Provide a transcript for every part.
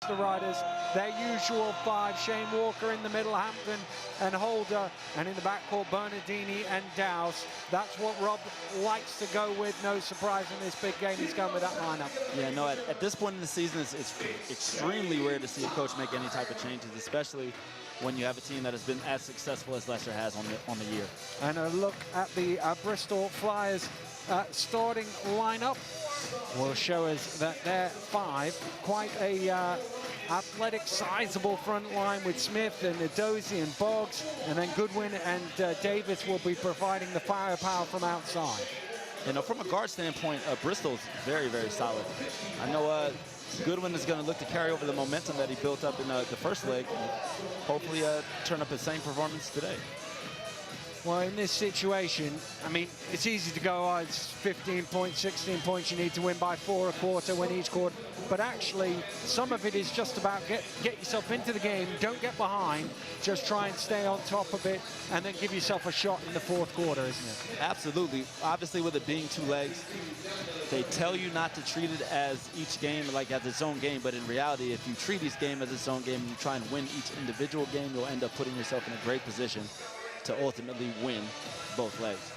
Leicester Riders, their usual five: Shane Walker in the middle, Hampton and Holder, and in the backcourt Bernardini and Dowse. That's what Rob likes to go with. No surprise in this big game, he's going with that lineup. Yeah, no, at this point in the season, it's extremely rare to see a coach make any type of changes, especially when you have a team that has been as successful as Leicester has on the year. And a look at the Bristol Flyers starting lineup will show us that they're five. Quite a athletic, sizable front line with Smith and Dozie and Boggs, and then Goodwin and Davis will be providing the firepower from outside. You know, from a guard standpoint, Bristol's very, very solid. I know Goodwin is going to look to carry over the momentum that he built up in the first leg, and hopefully turn up his same performance today. Well, in this situation, I mean, it's easy to go, oh, it's 15 points, 16 points, you need to win by 4 a quarter, win each quarter. But actually, some of it is just about get yourself into the game, don't get behind, just try and stay on top of it, and then give yourself a shot in the fourth quarter, isn't it? Absolutely. Obviously, with it being 2 legs, they tell you not to treat it as each game like as its own game, but in reality, if you treat each game as its own game and you try and win each individual game, you'll end up putting yourself in a great position to ultimately win both legs.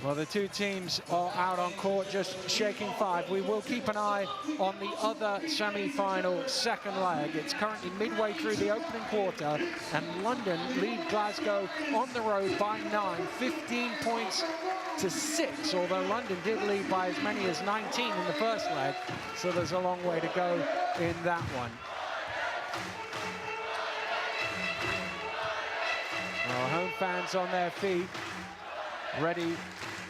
Well, the two teams are out on court just shaking 5. We will keep an eye on the other semi-final second leg. It's currently midway through the opening quarter, and London lead Glasgow on the road by 9, 15 points to 6, although London did lead by as many as 19 in the first leg, so there's a long way to go in that one. Well, home fans on their feet, ready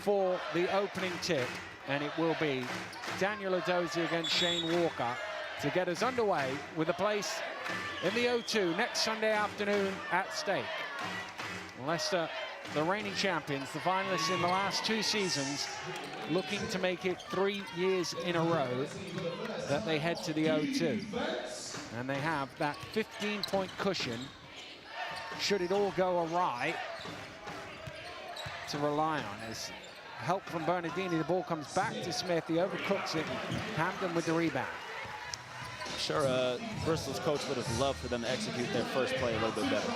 for the opening tip, and it will be Daniel Dozie against Shane Walker to get us underway with a place in the O2 next Sunday afternoon at stake. Leicester, the reigning champions, the finalists in the last 2 seasons, looking to make it 3 years in a row that they head to the O2. And they have that 15-point cushion, should it all go awry, to rely on. As help from Bernardini, the ball comes back to Smith, he overcooks it, Hampton with the rebound. Sure, Bristol's coach would have loved for them to execute their first play a little bit better.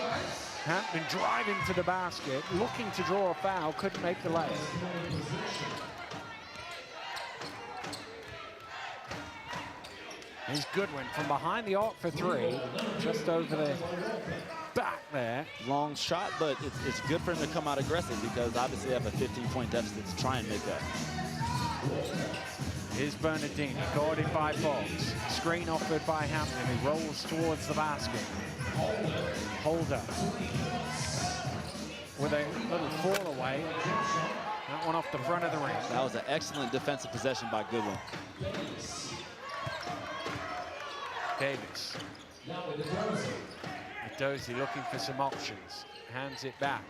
Hampton driving to the basket, looking to draw a foul, couldn't make the lay. Here's Goodwin from behind the arc for 3, just over the back there. Long shot, but it's good for him to come out aggressive because obviously they have a 15-point deficit to try and make that. Here's Bernardini, guarded by Boggs. Screen offered by Hampton, who rolls towards the basket. Holder with a little fall away. That one off the front of the ring. That was an excellent defensive possession by Goodwin. Davis. Dozie looking for some options. Hands it back.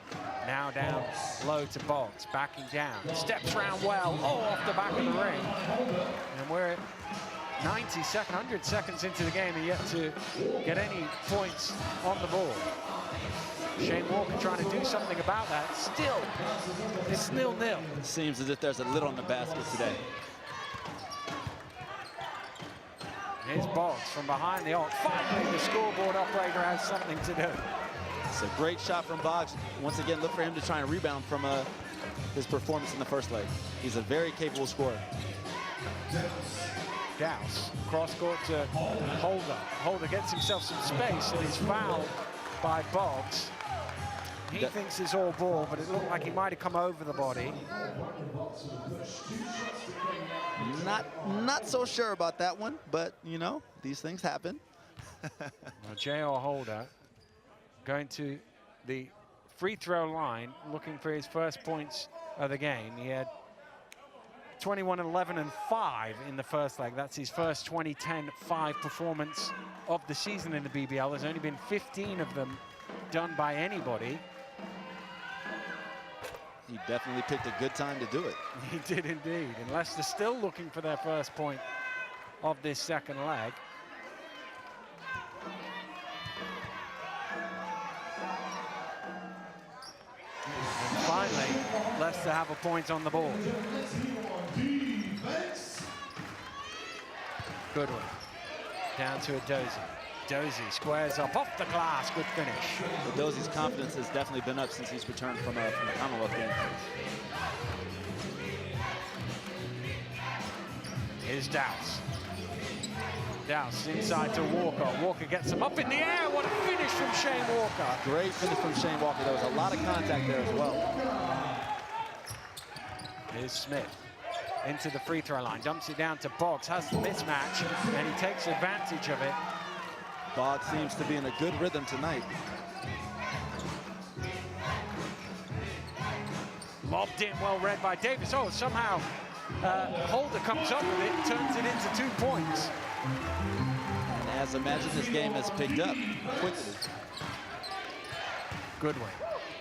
Now down low to Boggs. Backing down. Steps round well. Oh, off the back of the ring. And we're at 100 seconds into the game and yet to get any points on the board. Shane Walker trying to do something about that. Still, it's 0-0. It seems as if there's a lid on the basket today. Here's Boggs from behind the arc. Finally, the scoreboard operator has something to do. It's a great shot from Boggs. Once again, look for him to try and rebound from his performance in the first leg. He's a very capable scorer. Dowse, cross court to Holder. Holder gets himself some space and he's fouled by Boggs. He thinks it's all ball, but it looked like he might have come over the body. Not so sure about that one, but you know, these things happen. Well, J.R. Holder going to the free throw line, looking for his first points of the game. He had 21, 11, and 5 in the first leg. That's his first 20-10-5 performance of the season in the BBL. There's only been 15 of them done by anybody. He definitely picked a good time to do it. He did indeed. And Leicester still looking for their first point of this second leg. And finally, Leicester have a point on the board. Goodwin Down to a Dozy. Dozy squares up off the glass. Good finish. But Dozy's confidence has definitely been up since he's returned from the Commonwealth game. Here's Dowse. Dowse inside to Walker. Walker gets him up in the air. What a finish from Shane Walker. Great finish from Shane Walker. There was a lot of contact there as well. Here's Smith into the free throw line. Dumps it down to Boggs. Has the mismatch, and he takes advantage of it. Boggs seems to be in a good rhythm tonight. Lobbed in, well read by Davis. Oh, somehow Holder comes up with it, turns it into 2 points. And as imagined, this game has picked up quickly.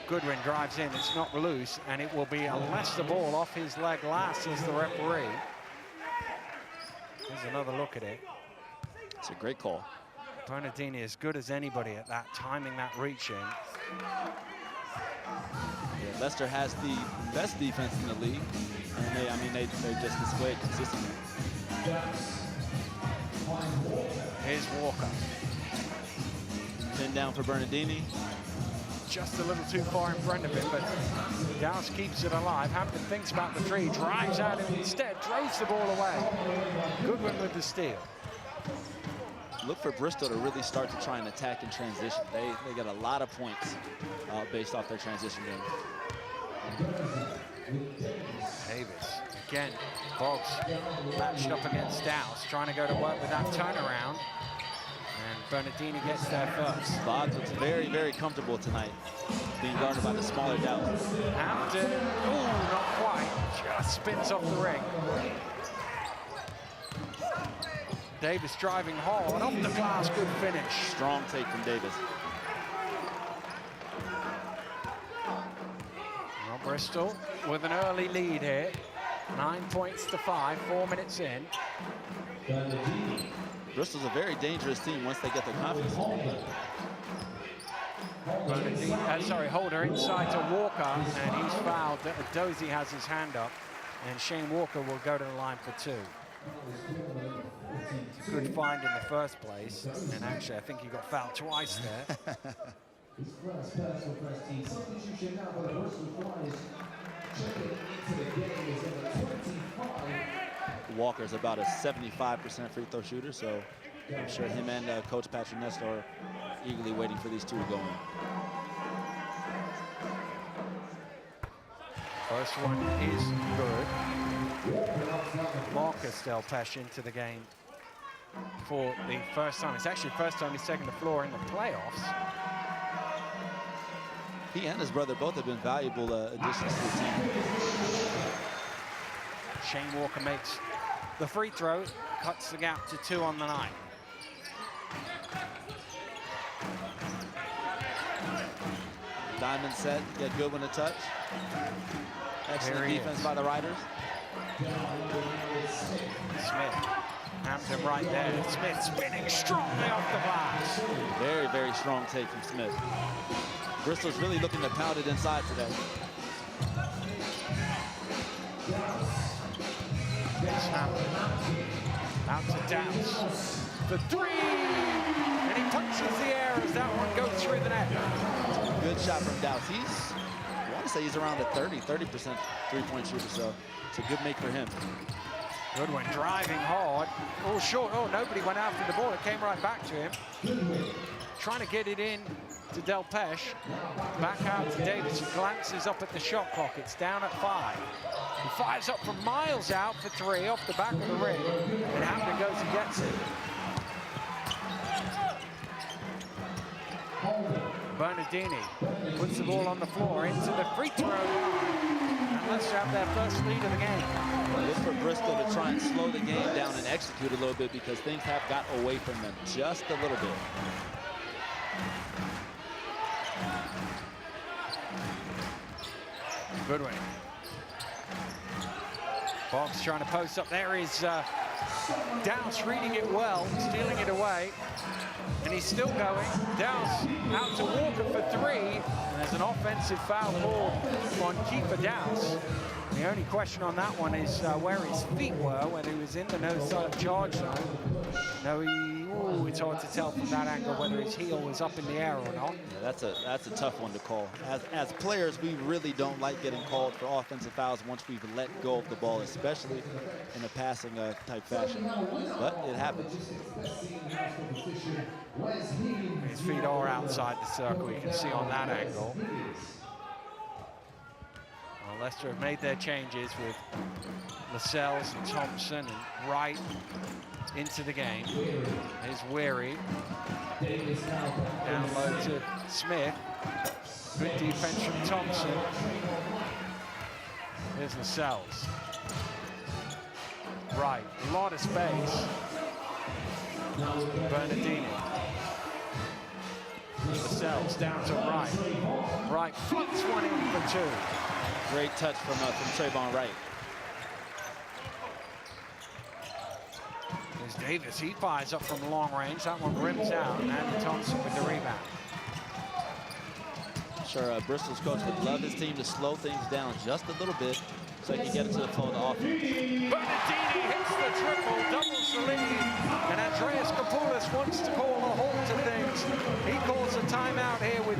Goodwin drives in, it's not loose, and it will be a Leicester ball off his leg last, says the referee. Here's another look at it. It's a great call. Bernardini as good as anybody at that, timing that reach in. Yeah, Leicester has the best defense in the league, and they just display it consistently. Here's Walker. Pin down for Bernardini. Just a little too far in front of him, but Dowse keeps it alive. Hampton thinks about the three, drives out and instead throws the ball away. Goodwin with the steal. Look for Bristol to really start to try and attack in transition. They got a lot of points based off their transition game. Davis, again, Boggs matched up against Dowse, trying to go to work with that turnaround. And Bernardini gets there first. Boggs looks very, very comfortable tonight, being guarded by the smaller Dowse. Hampton, oh, not quite, just spins off the ring. Davis driving hard, off the glass, good finish. Strong take from Davis. Well, Bristol with an early lead here. 9 points to 5, 4 minutes in. Bristol's a very dangerous team once they get their confidence. Holder inside to Walker, and he's fouled. Dozy has his hand up, and Shane Walker will go to the line for 2. It's a good find in the first place, and actually I think he got fouled twice there. Walker's about a 75% free throw shooter, so I'm sure him and Coach Patrick Nestor are eagerly waiting for these two to go in. First one is good. Marcus Delpeche into the game for the first time. It's actually the first time he's taken the floor in the playoffs. He and his brother both have been valuable additions to the team. Shane Walker makes the free throw, cuts the gap to 2 on the night. Diamond set, get Goodwin a touch. Excellent defense by the Riders. Smith, Hampton right there. Smith spinning strongly off the glass. Very, very strong take from Smith. Bristol's really looking to pound it inside today. It's Hampton. Out to Dowse. The 3! And he punches the air as that one goes through the net. Good shot from Dowse. I want to say he's around a 30% three-point shooter, so it's a good make for him. Goodwin driving hard. Oh, short. Oh, nobody went after the ball. It came right back to him. Trying to get it in to Delpeche. Back out to Davis. He glances up at the shot clock. It's down at 5. He fires up from miles out for 3 off the back of the ring. And Hampton goes and gets it. Bernardini puts the ball on the floor into the free throw line. And Leicester have their first lead of the game. Look for Bristol to try and slow the game down and execute a little bit because things have got away from them just a little bit. Goodwin. Boggs trying to post up. There is Dowse reading it well, stealing it away. And he's still going. Dowse out to Walker for 3. And there's an offensive foul called on Keeper Dowse. The only question on that one is where his feet were when he was in the no charge zone. No, he Ooh, it's hard to tell from that angle whether his heel was up in the air or not. Yeah, that's a tough one to call. As players, we really don't like getting called for offensive fouls once we've let go of the ball, especially in a passing type fashion. But it happens. His feet are outside the circle, you can see on that angle. Well, Leicester have made their changes with Lascelles and Thompson and Wright into the game. Here's Weary. Down low to Smith. Good defense from Thompson. There's Lascelles. Wright, a lot of space. Bernardini. Lascelles down to Wright. Wright flips one in for two. Great touch from Trayvon Wright. There's Davis, he fires up from long range. That one rims out, and Andy Thompson with the rebound. Sure, Bristol's coach would love his team to slow things down just a little bit so he can get into the flow of the offense. Bernardini hits the triple, doubles the lead, and Andreas Kapoulis wants to call a halt to things. He calls a timeout here with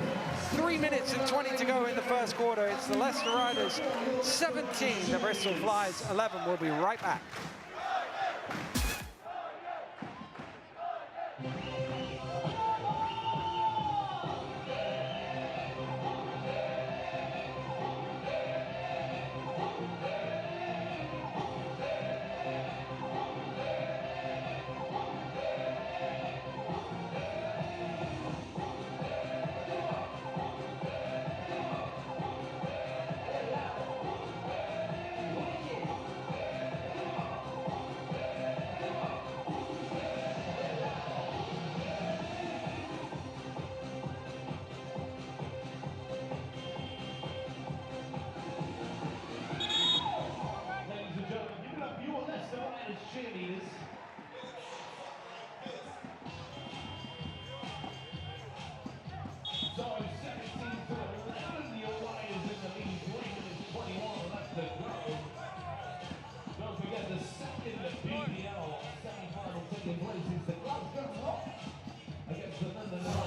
3 minutes and 20 to go in the first quarter. It's the Leicester Riders 17, the Bristol Flyers 11. We'll be right back.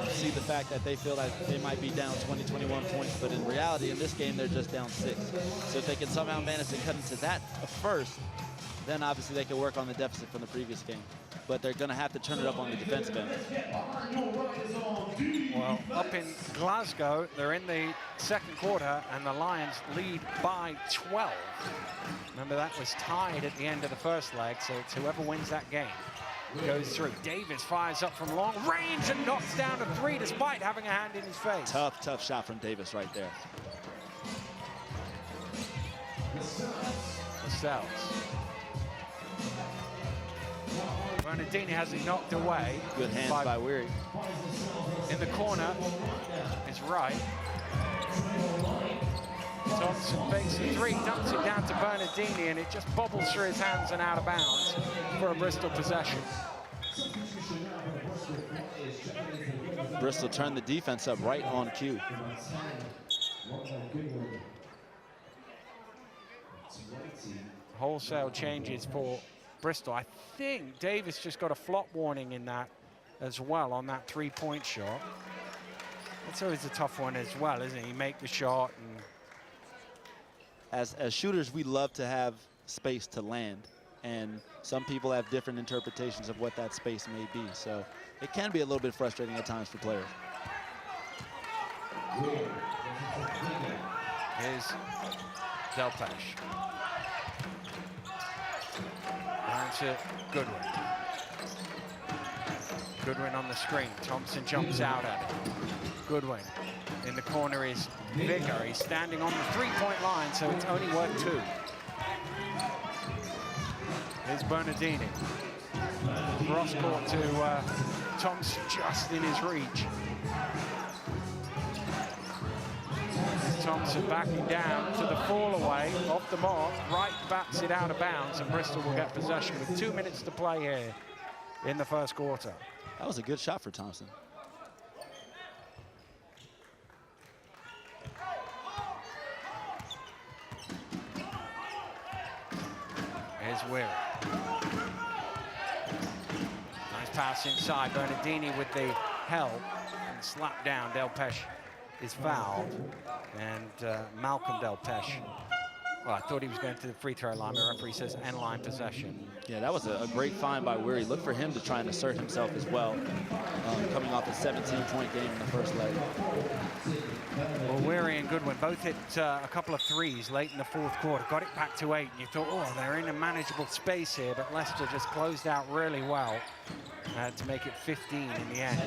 See the fact that they feel like they might be down 20, 21 points, but in reality, in this game, they're just down 6. So if they can somehow manage to cut into that first, then obviously they can work on the deficit from the previous game. But they're going to have to turn it up on the defensive end. Well, up in Glasgow, they're in the second quarter, and the Lions lead by 12. Remember, that was tied at the end of the first leg, so it's whoever wins that game goes through. Davis fires up from long range and knocks down a 3 despite having a hand in his face. Tough shot from Davis right there. Lascelles. Bernardini has it knocked away. Good hands by Weary. In the corner is Wright. Thompson fakes the 3, dumps it down to Bernardini, and it just bobbles through his hands and out of bounds for a Bristol possession. Bristol turned the defense up right on cue. Wholesale changes for Bristol. I think Davis just got a flop warning in that as well on that 3-point shot. That's always a tough one as well, isn't it? You make the shot and... As shooters, we love to have space to land, and some people have different interpretations of what that space may be. So it can be a little bit frustrating at times for players. Here's Delpesh. Down to Goodwin. Goodwin on the screen. Thompson jumps out at it. Goodwin. In the corner is Vicker. He's standing on the 3-point line, so it's only worth 2. Here's Bernardini. Cross court to Thompson, just in his reach. Thompson backing down to the fall away off the mark. Wright bats it out of bounds, and Bristol will get possession with 2 minutes to play here in the first quarter. That was a good shot for Thompson. Here's Weary. Nice pass inside. Bernardini with the help and slap down. Delpeche is fouled. And Malcolm Delpeche, well, I thought he was going to the free throw line. The referee says end line possession. Yeah, that was a great find by Weary. Look for him to try and assert himself as well, coming off a 17-point game in the first leg. Well, Weary and Goodwin both hit a couple of threes late in the fourth quarter. Got it back to 8, and you thought, oh, they're in a manageable space here, but Leicester just closed out really well to make it 15 in the end.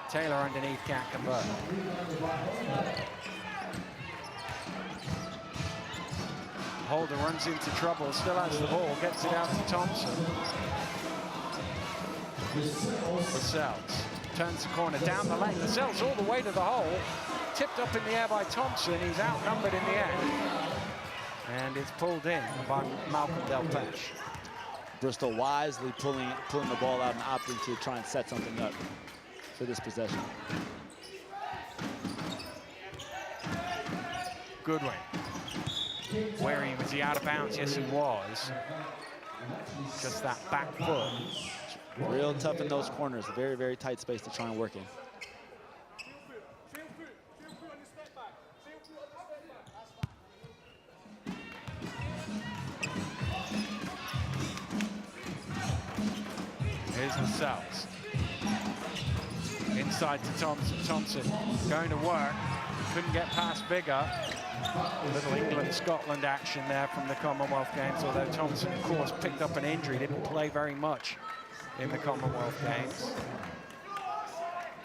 Taylor underneath can't convert. Holder runs into trouble, still has the ball, gets it out to Thompson. Lascelles turns the corner down the lane. Lascelles all the way to the hole. Tipped up in the air by Thompson. He's outnumbered in the end. And it's pulled in by Malcolm Delpeche. Bristol wisely pulling the ball out and opting to try and set something up for this possession. Goodwin. Was he out of bounds? Yes, he was. Just that back foot. Real tough in those corners. A very, very tight space to try and work in. Here's Lascelles. Inside to Thompson. Thompson going to work. Couldn't get past Bigger. Little England-Scotland action there from the Commonwealth Games, although Thompson, of course, picked up an injury, didn't play very much in the Commonwealth Games.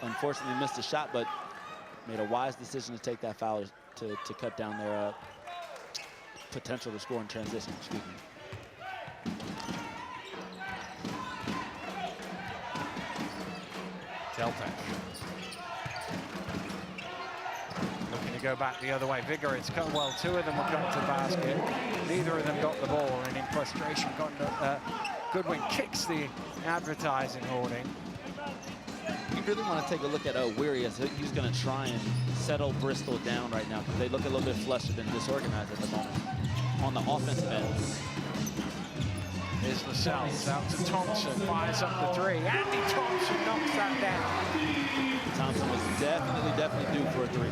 Unfortunately missed a shot, but made a wise decision to take that foul to cut down their potential to score in transition, excuse me. Delpeche. To go back the other way. Vigorous, well, two of them were cut to the basket. Neither of them got the ball, and in frustration, Goodwin kicks the advertising hoarding. You really want to take a look at Weary, as he's going to try and settle Bristol down right now, because they look a little bit flustered and disorganized at the moment on the offensive end. Here's Lascelles out to Thompson, fires up the three. Andy Thompson knocks that down. Thompson was definitely due for a three.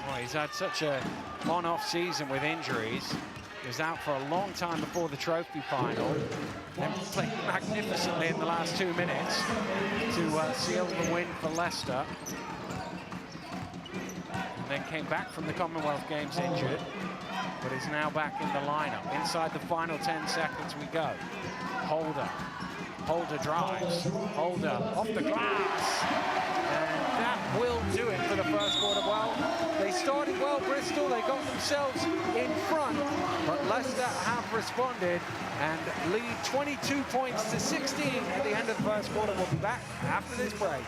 Well, he's had such a on-off season with injuries. He was out for a long time before the trophy final. Then played magnificently in the last 2 minutes to seal the win for Leicester. And then came back from the Commonwealth Games injured, but is now back in the lineup. Inside the final 10 seconds we go. Holder drives. Holder off the glass. And that will do it for the first quarter. Well, they started well, Bristol. They got themselves in front, but Leicester have responded and lead 22 points to 16 at the end of the first quarter. We'll be back after this break.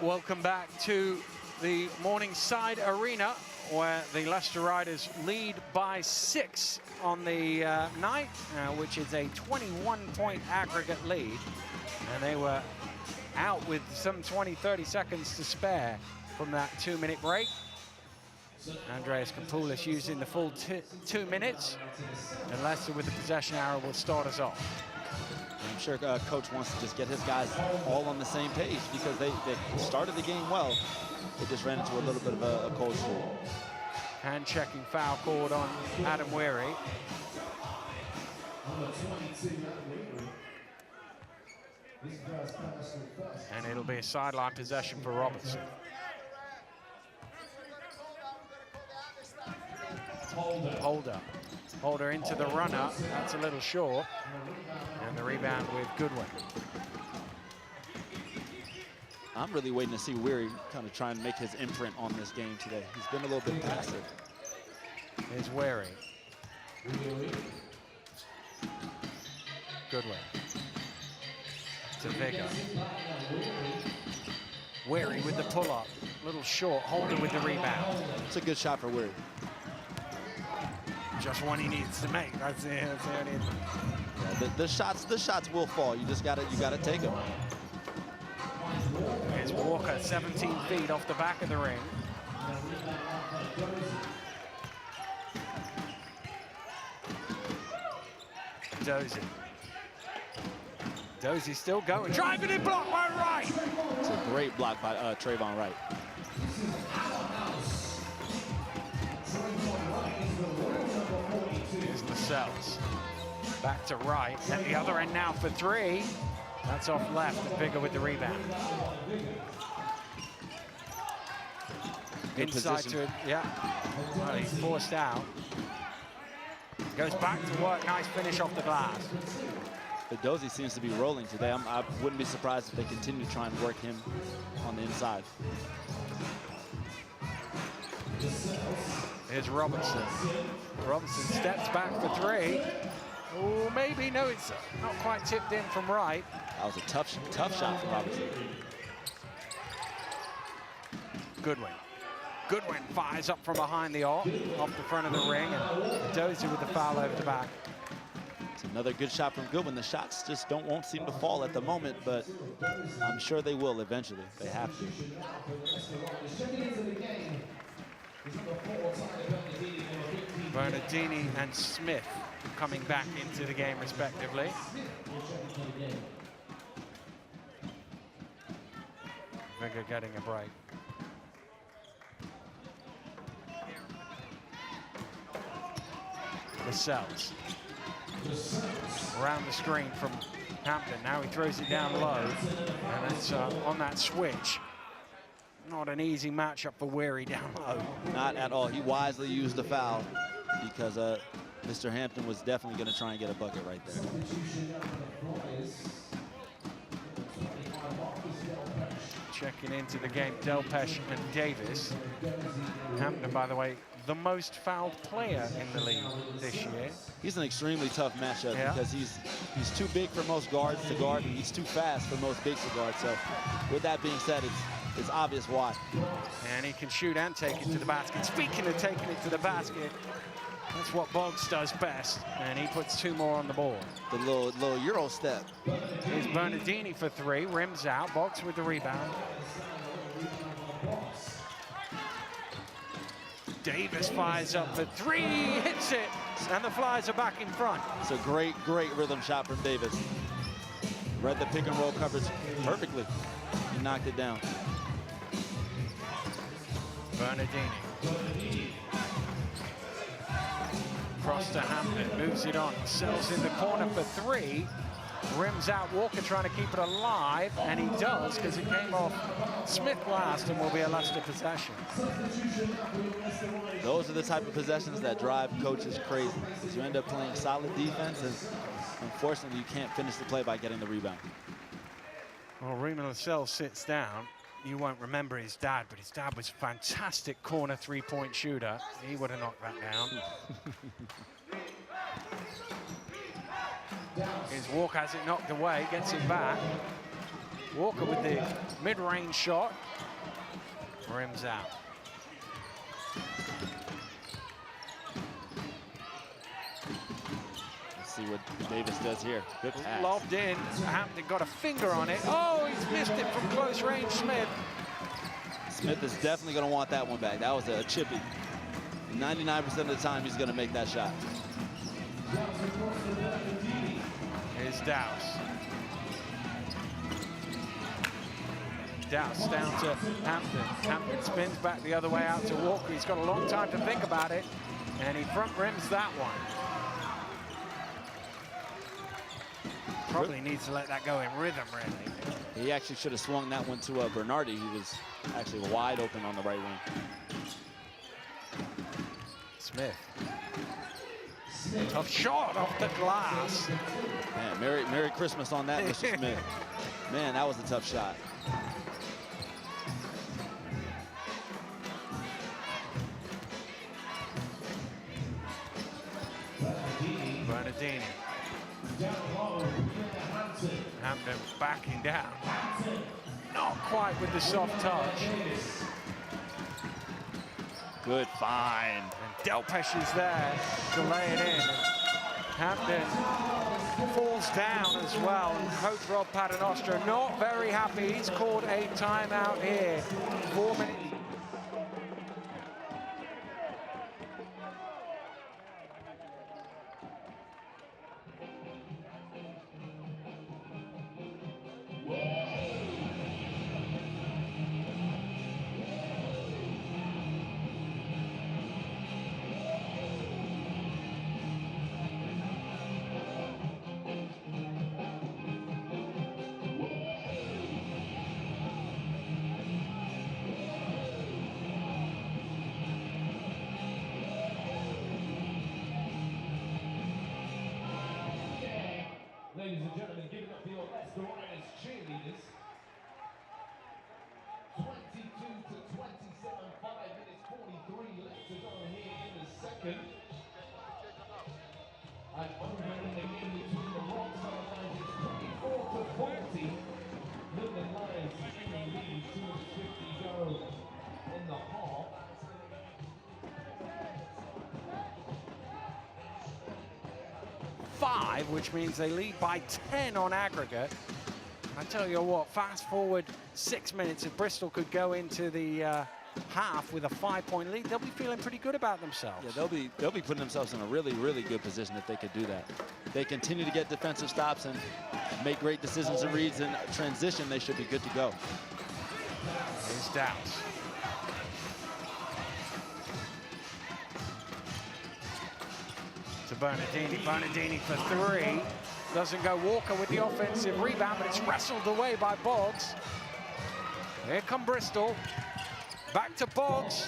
Welcome back to the Morningside Arena, where the Leicester Riders lead by 6 on the night, which is a 21-point aggregate lead. And they were out with some 20-30 seconds to spare from that 2-minute break. Andreas Kapoulis using the full 2 minutes, and Leicester with the possession arrow will start us off. I'm sure coach wants to just get his guys all on the same page, because they started the game well. They just ran into a little bit of a cold streak. Hand-checking foul called on Adam Weary. And it'll be a sideline possession for Robertson. Holder into the runner. That's a little short. And the rebound with Goodwin. I'm really waiting to see Weary kind of try and make his imprint on this game today. He's been a little bit passive. Here's Weary. Goodwin. To Vigor. Weary with the pull-up. Little short. Holder with the rebound. It's a good shot for Weary. Just one he needs to make. That's it. Yeah, the shots will fall. You gotta take them. Here's Walker, 17 feet off the back of the ring. Dozy still going. Driving it, blocked by Wright. It's a great block by Trayvon Wright. Here's Lascelles. Back to Wright. At the other end now for 3. That's off left, and Vigor with the rebound. Good Inside position. to it, yeah. Well, he's forced out. Goes back to work, nice finish off the glass. But Dozy seems to be rolling today. I wouldn't be surprised if they continue to try and work him on the inside. Here's Robertson. Robertson steps back for 3. Oh, maybe, no, it's not quite tipped in from Wright. That was a tough shot for Robertson. Goodwin fires up from behind the arc, off the front of the ring, and Dozy with the foul over the back. It's another good shot from Goodwin. The shots just won't seem to fall at the moment, but I'm sure they will eventually. They have to. Bernardini and Smith coming back into the game respectively. Vigor getting a break. Lascelles. Around the screen from Hampton. Now he throws it down low. And that's on that switch. Not an easy matchup for Weary down low. Not at all. He wisely used the foul, because Mr. Hampton was definitely going to try and get a bucket right there. Checking into the game, Delpesh and Davis. Hampton, by the way, the most fouled player in the league this year. He's an extremely tough matchup, yeah, because he's too big for most guards to guard, and he's too fast for most bigs to guard. So with that being said, it's obvious why. And he can shoot and take it to the basket. Speaking of taking it to the basket, that's what Boggs does best, and he puts 2 more on the board. The little Euro step. Here's Bernardini for 3, rims out, Boggs with the rebound. Davis fires up for 3, hits it, and the Flyers are back in front. It's a great rhythm shot from Davis. Read the pick and roll coverage perfectly. He knocked it down. Bernardini. Cross to Hampton, moves it on, sells in the corner for 3. Rims out, Walker trying to keep it alive, and he does, because it came off Smith last and will be a Leicester possession. Those are the type of possessions that drive coaches crazy, because you end up playing solid defense, and unfortunately you can't finish the play by getting the rebound. Well, Riemann Lascelles sits down. You won't remember his dad, but his dad was a fantastic corner 3-point shooter. He would have knocked that down. His Walker has it knocked away, gets it back. Walker with the mid-range shot. Rims out. Let's see what Davis does here. Good pass. Lobbed in. Hampton got a finger on it. Oh, he's missed it from close range, Smith. Smith is definitely going to want that one back. That was a chippy. 99% of the time, he's going to make that shot. Here's Dowse. Dowse down to Hampton. Hampton spins back the other way out to Walker. He's got a long time to think about it, and he front rims that one. Probably needs to let that go in rhythm, really. He actually should have swung that one to Bernardi. He was actually wide open on the right wing. Smith. Tough shot off the glass. Man, Merry Christmas on that, Mr. Smith. Man, that was a tough shot. Bernardini. Hampton backing down. Not quite with the soft touch. Good find. And Delpesh is there to lay it in. Hampton falls down as well. And Coach Rob Paternoster not very happy. He's called a timeout here. 4 minutes. Ladies and gentlemen, give it up for your Leicester Riders cheerleaders. 22 to 27, 5 minutes 43 left to go here in the second. And over in the game between the Rocks and the Lions, it's 24 to 40. London Lions in the lead, 250 go in the half. Which means they lead by 10 on aggregate. I tell you what, fast forward 6 minutes, if Bristol could go into the half with a 5-point lead, they'll be feeling pretty good about themselves. Yeah, they'll be putting themselves in a really, really good position if they could do that. They continue to get defensive stops and make great decisions and reads in transition, they should be good to go. Here's Dowse. To Bernardini. Bernardini for 3. Doesn't go. Walker with the offensive rebound, but it's wrestled away by Boggs. Here come Bristol. Back to Boggs.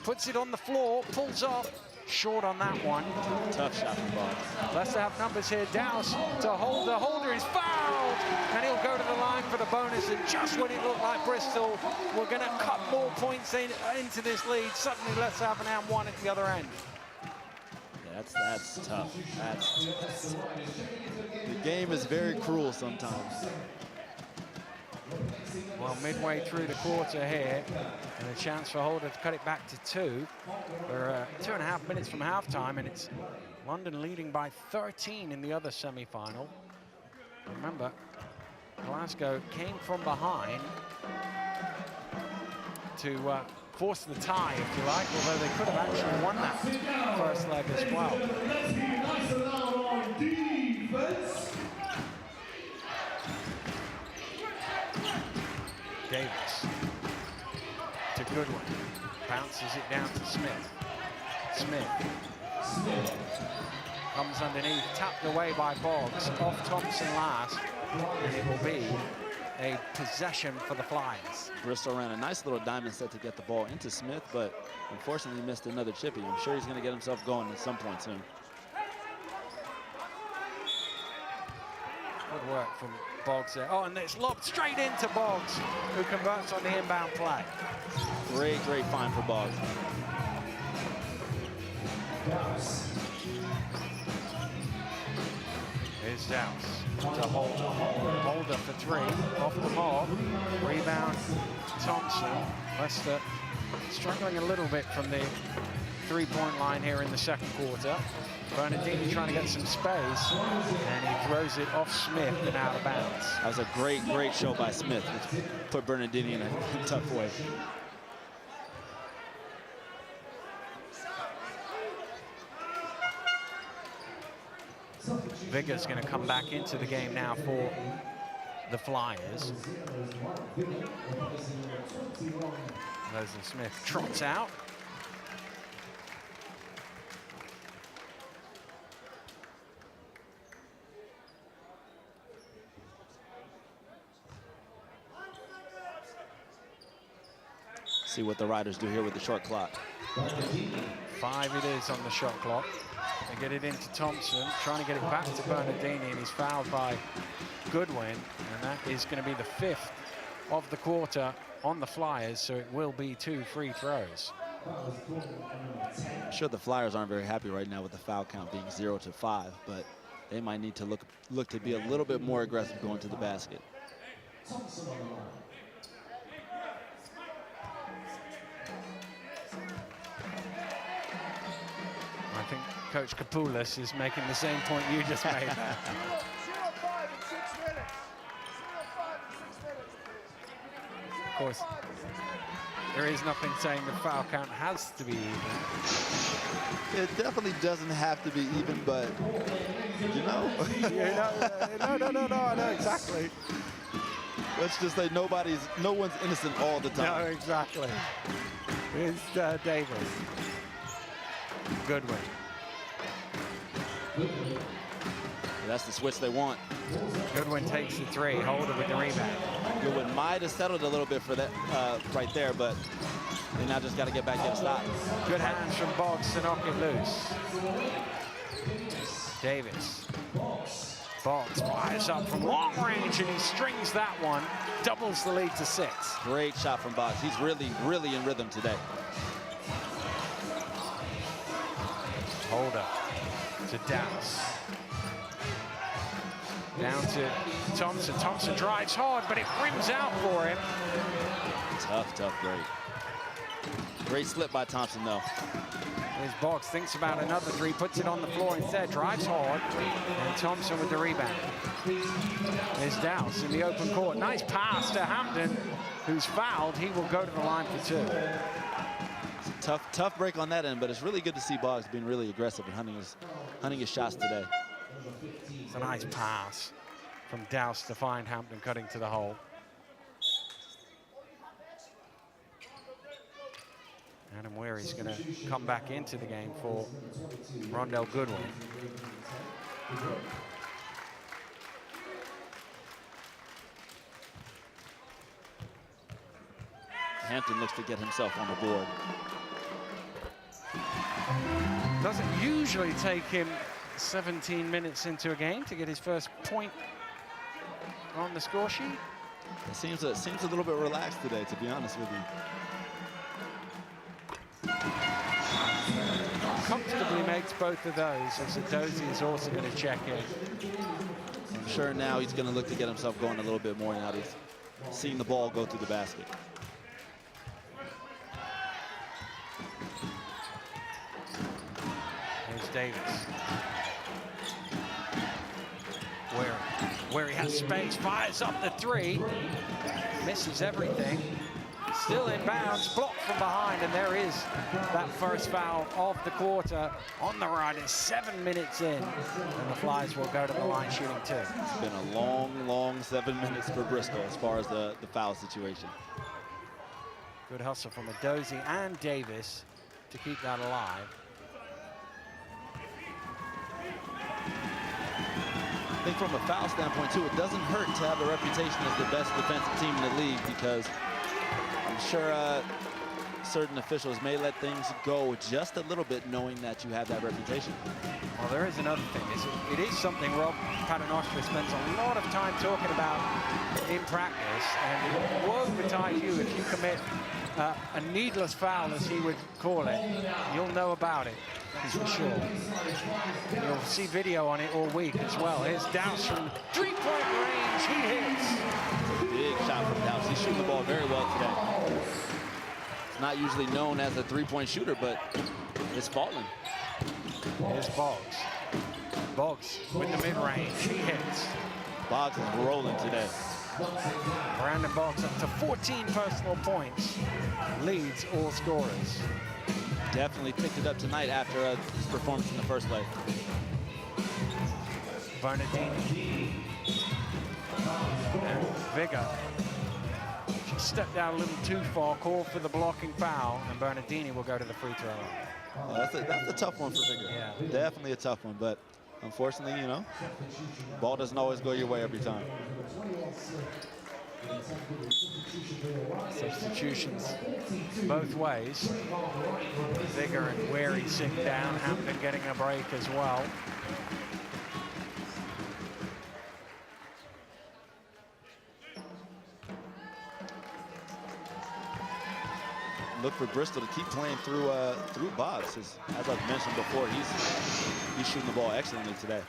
Puts it on the floor, pulls off. Short on that one. Tough shot from Boggs. Leicester have numbers here. Dowse to hold. The holder is fouled, and he'll go to the line for the bonus. And just when it looked like Bristol were going to cut more points into this lead, suddenly Leicester have an and one at the other end. That's tough. The game is very cruel sometimes. Well, midway through the quarter here, and a chance for Holder to cut it back to 2. We're 2.5 minutes from halftime, and it's London leading by 13 in the other semi-final. Remember, Glasgow came from behind to force the tie, if you like, although they could have actually won that first leg as well. Let's be nice and loud on defense. Davis to Goodwin, bounces it down to Smith. Smith comes underneath, tapped away by Boggs, off Thompson last, and it will be a possession for the Flyers. Bristol ran a nice little diamond set to get the ball into Smith, but unfortunately missed another chippy. I'm sure he's going to get himself going at some point soon. Good work from Boggs there. Oh, and it's lobbed straight into Boggs, who converts on the inbound play. Great find for Boggs. Here's Here's Dowse to Holder for three, off the mark, rebound Thompson. Leicester struggling a little bit from the three-point line here in the second quarter. Bernardini trying to get some space, and he throws it off Smith and out of bounds. That was a great show by Smith, which put Bernardini in a tough way. Vigor's going to come back into the game now for the Flyers. Leslie Smith trots out. See what the Riders do here with the short clock. 5 it is on the shot clock. They get it into Thompson, trying to get it back to Bernardini, and he's fouled by Goodwin, and that is going to be the 5th of the quarter on the Flyers, so it will be 2 free throws. I'm sure the Flyers aren't very happy right now with the foul count being 0-5, but they might need to look to be a little bit more aggressive going to the basket. I think Coach Kapoulis is making the same point you just made. 0-5 in 6 minutes. 0-5 in 6 minutes. Of course, there is nothing saying the foul count has to be even. It definitely doesn't have to be even, but you know. No, I know exactly. Let's just say no one's innocent all the time. No, exactly. It's Davis. Goodwin. That's the switch they want. Goodwin takes the 3, Holder with the rebound. Goodwin might have settled a little bit for that right there, but they now just got to get back and stop. Good hands from Boggs to knock it loose. Davis. Boggs fires up from long range, and he strings that one. Doubles the lead to 6. Great shot from Boggs. He's really in rhythm today. Holder to Dowse. Down to Thompson. Thompson drives hard, but it rims out for him. Tough break. Great slip by Thompson, though. Here's Boggs, thinks about another 3, puts it on the floor instead, drives hard, and Thompson with the rebound. There's Dowse in the open court. Nice pass to Hampton, who's fouled. He will go to the line for 2. Tough break on that end, but it's really good to see Boggs being really aggressive and hunting his shots today. It's a nice pass from Dowse to find Hampton cutting to the hole. Adam Weary's going to come back into the game for Rondell Goodwin. Hampton looks to get himself on the board. Doesn't usually take him 17 minutes into a game to get his first point on the score sheet. It seems a little bit relaxed today, to be honest with you. Comfortably makes both of those, as Dozie is also going to check in. I'm sure now he's going to look to get himself going a little bit more now that he's seen the ball go through the basket. Here's Davis. Where he has space, fires up the 3, misses everything. Still in bounds, blocked from behind, and there is that first foul of the quarter on the Riders. 7 minutes in, and the Flyers will go to the line shooting 2. It's been a long 7 minutes for Bristol as far as the foul situation. Good hustle from Dozie and Davis to keep that alive. I think from a foul standpoint, too, it doesn't hurt to have a reputation as the best defensive team in the league, because I'm sure certain officials may let things go just a little bit knowing that you have that reputation. Well, there is another thing. It is something Rob Paternoster spends a lot of time talking about in practice, and woe betide you if you commit a needless foul, as he would call it, you'll know about it, that's for sure. You'll see video on it all week as well. Here's Dowse from three-point range. He hits. Big shot from Dowse. He's shooting the ball very well today. He's not usually known as a three-point shooter, but it's falling. Here's Boggs. Boggs with the mid-range. He hits. Boggs is rolling today. Brandon Boggs up to 14 personal points. Leads all scorers. Definitely picked it up tonight after his performance in the first leg. Bernardini. And Vigor. She stepped out a little too far, called for the blocking foul, and Bernardini will go to the free throw line. Oh, that's a tough one for Vigor. Yeah. Definitely a tough one, but unfortunately, you know, ball doesn't always go your way every time. Substitutions both ways. Vigor and Wary sitting down, Hampton getting a break as well. Look for Bristol to keep playing through Boggs. As I've mentioned before, he's shooting the ball excellently today.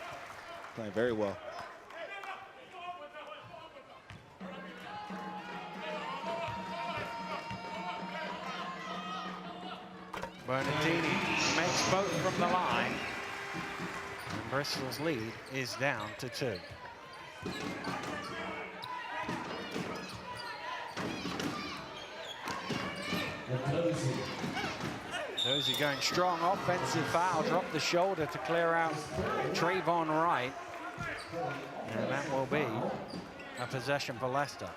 Playing very well. Bernardini makes both from the line. And Bristol's lead is down to 2. Dozie going strong, offensive foul, dropped the shoulder to clear out Trayvon Wright. And that will be a possession for Leicester.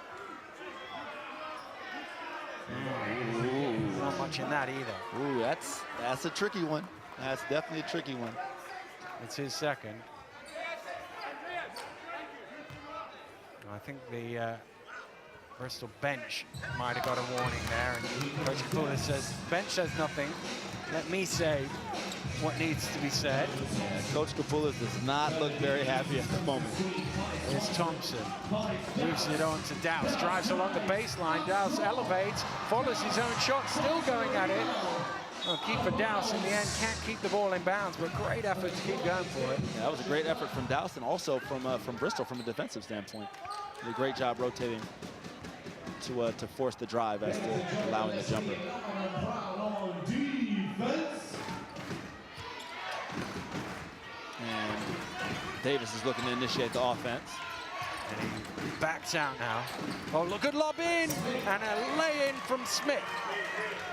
Not much in that either. Ooh, that's a tricky one. That's definitely a tricky one. It's his second. I think the Bristol bench might have got a warning there, and Coach Kapula says, bench says nothing. Let me say what needs to be said. Yeah, Coach Kapula does not look very happy at the moment. Here's Thompson, moves it on to Dowse, drives along the baseline. Dowse elevates, follows his own shot, still going at it. Well, keeper Dowse in the end can't keep the ball in bounds, but great effort to keep going for it. Yeah, that was a great effort from Dowse and also from Bristol from a defensive standpoint. Did a great job rotating to force the drive as to allowing the jumper. And Davis is looking to initiate the offense. And he backs out now. Oh, look at lob in, and a lay-in from Smith.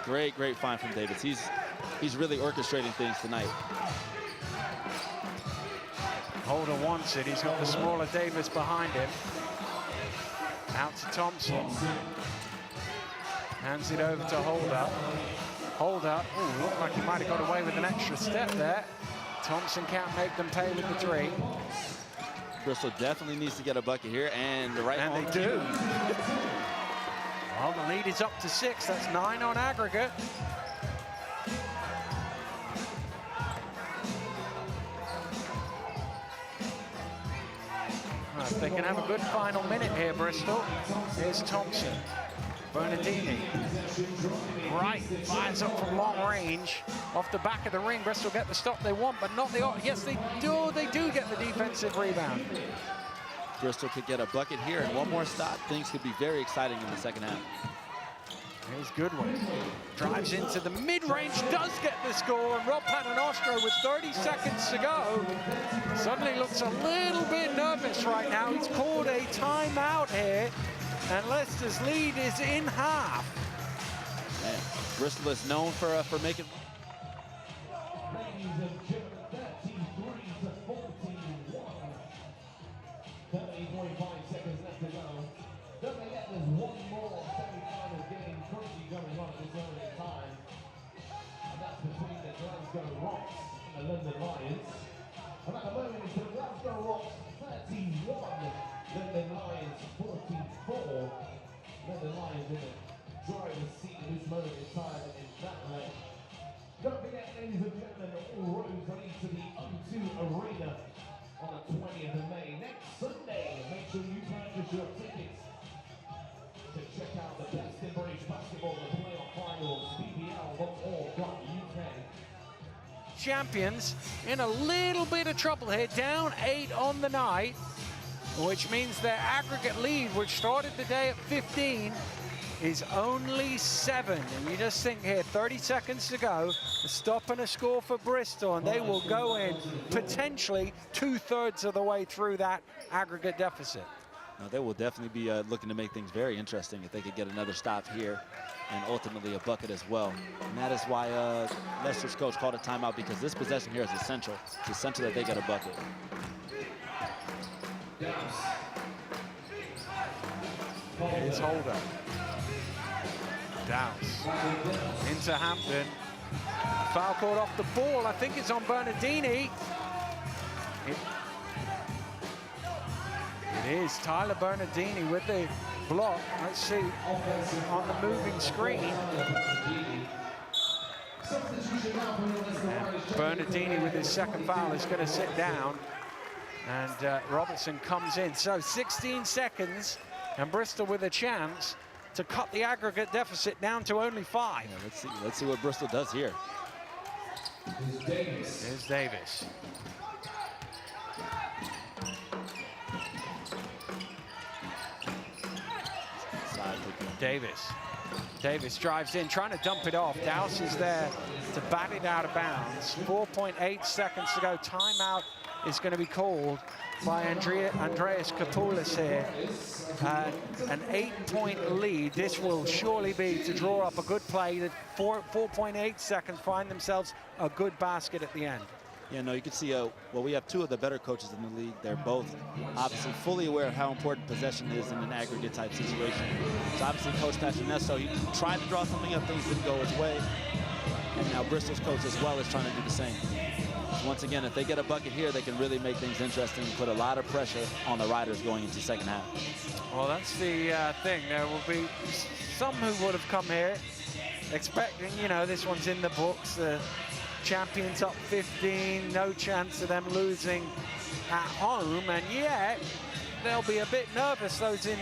Great find from Davis. He's really orchestrating things tonight. Holder wants it. He's got the smaller Davis behind him. Out to Thompson. Hands it over to Holder. Holder, ooh, looked like he might have got away with an extra step there. Thompson can't make them pay with the 3. Bristol definitely needs to get a bucket here, and the right And they do. Well, the lead is up to 6. That's 9 on aggregate. Well, if they can have a good final minute here, Bristol. Here's Thompson. Bernardini. Right, fires up from long range. Off the back of the ring, Bristol get the stop they want, but not the... Yes, they do. They do get the defensive rebound. Bristol could get a bucket here, and one more stop. Things could be very exciting in the second half. Here's Goodwin. Drives into the mid-range, does get the score, and Rob Paternoster with 30 seconds to go suddenly looks a little bit nervous right now. He's called a timeout here, and Leicester's lead is in half. Man, Bristol is known for making... Ladies and gentlemen, 33 to 41. 30.5 seconds left to go. Don't forget there's one more semi-final game currently going on at this moment in time. And that's between the Glasgow Rocks and the London Lions. And at the moment it's the Glasgow Rocks 31, London Lions 44. London Lions in the driver's seat at this moment in time in that leg. Don't forget, ladies and gentlemen, all roads lead to the O2 Arena on the 20th of May. Next Sunday, make sure you purchase your tickets to check out the best in British basketball, the playoff champions in a little bit of trouble here, down 8 on the night, which means their aggregate lead, which started the day at 15, is only 7. And you just think here, 30 seconds to go, a stop and a score for Bristol, and they will go in potentially 2/3 of the way through that aggregate deficit. Now, they will definitely be looking to make things very interesting if they could get another stop here and ultimately a bucket as well. And that is why Leicester's coach called a timeout, because this possession here is essential. It's essential that they get a bucket. Here's Holder. Dowse into Hampton. Foul called off the ball. I think it's on Bernardini. It is Tyler Bernardini with the block. Let's see on the moving screen. And Bernardini with his second foul is going to sit down. And Robertson comes in. So 16 seconds, and Bristol with a chance to cut the aggregate deficit down to only 5. Yeah, let's see what Bristol does here. Here's Davis. Davis drives in, trying to dump it off. Dowse is there to bat it out of bounds. 4.8 seconds to go. Timeout is going to be called by Andreas Kapoulis here. An 8-point lead. This will surely be to draw up a good play. The 4.8 seconds find themselves a good basket at the end. Yeah, no, you can see, well, we have 2 of the better coaches in the league. They're both obviously fully aware of how important possession is in an aggregate type situation. So obviously Coach Patrinesto, he tried to draw something up, things didn't go his way. And now Bristol's coach as well is trying to do the same. So once again, if they get a bucket here, they can really make things interesting and put a lot of pressure on the Riders going into second half. Well, that's the thing. There will be some who would have come here expecting, you know, this one's in the books. Champions up 15, no chance of them losing at home, and yet they'll be a bit nervous, those in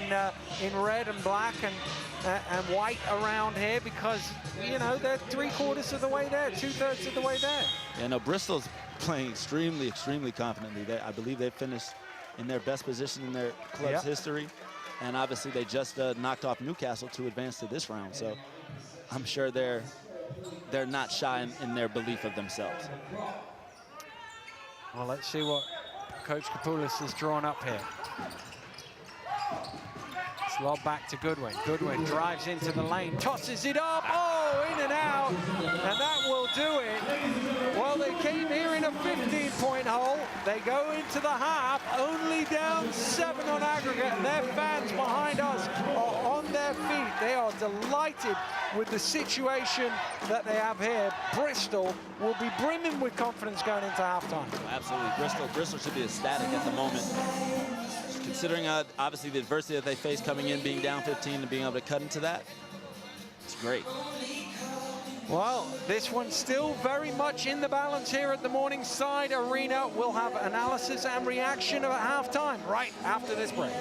red and black and white around here, because, you know, they're 3/4 of the way there, 2/3 of the way there. Yeah, no, Bristol's playing extremely, extremely confidently. I believe they finished in their best position in their club's history, and obviously they just knocked off Newcastle to advance to this round, so I'm sure they're not shy in their belief of themselves. Well, let's see what Coach Kapoulis has drawn up here. Lob back to Goodwin. Goodwin drives into the lane, tosses it up. Oh, in and out. And that will do it. Well, they came here in a 15-point hole. They go into the half, only down 7 on aggregate. And their fans behind us are on their feet. They are delighted with the situation that they have here. Bristol will be brimming with confidence going into halftime. Absolutely. Bristol should be ecstatic at the moment. Considering obviously the adversity that they face coming in, being down 15 and being able to cut into that, it's great. Well, this one's still very much in the balance here at the Morningside Arena. We'll have analysis and reaction at halftime right after this break.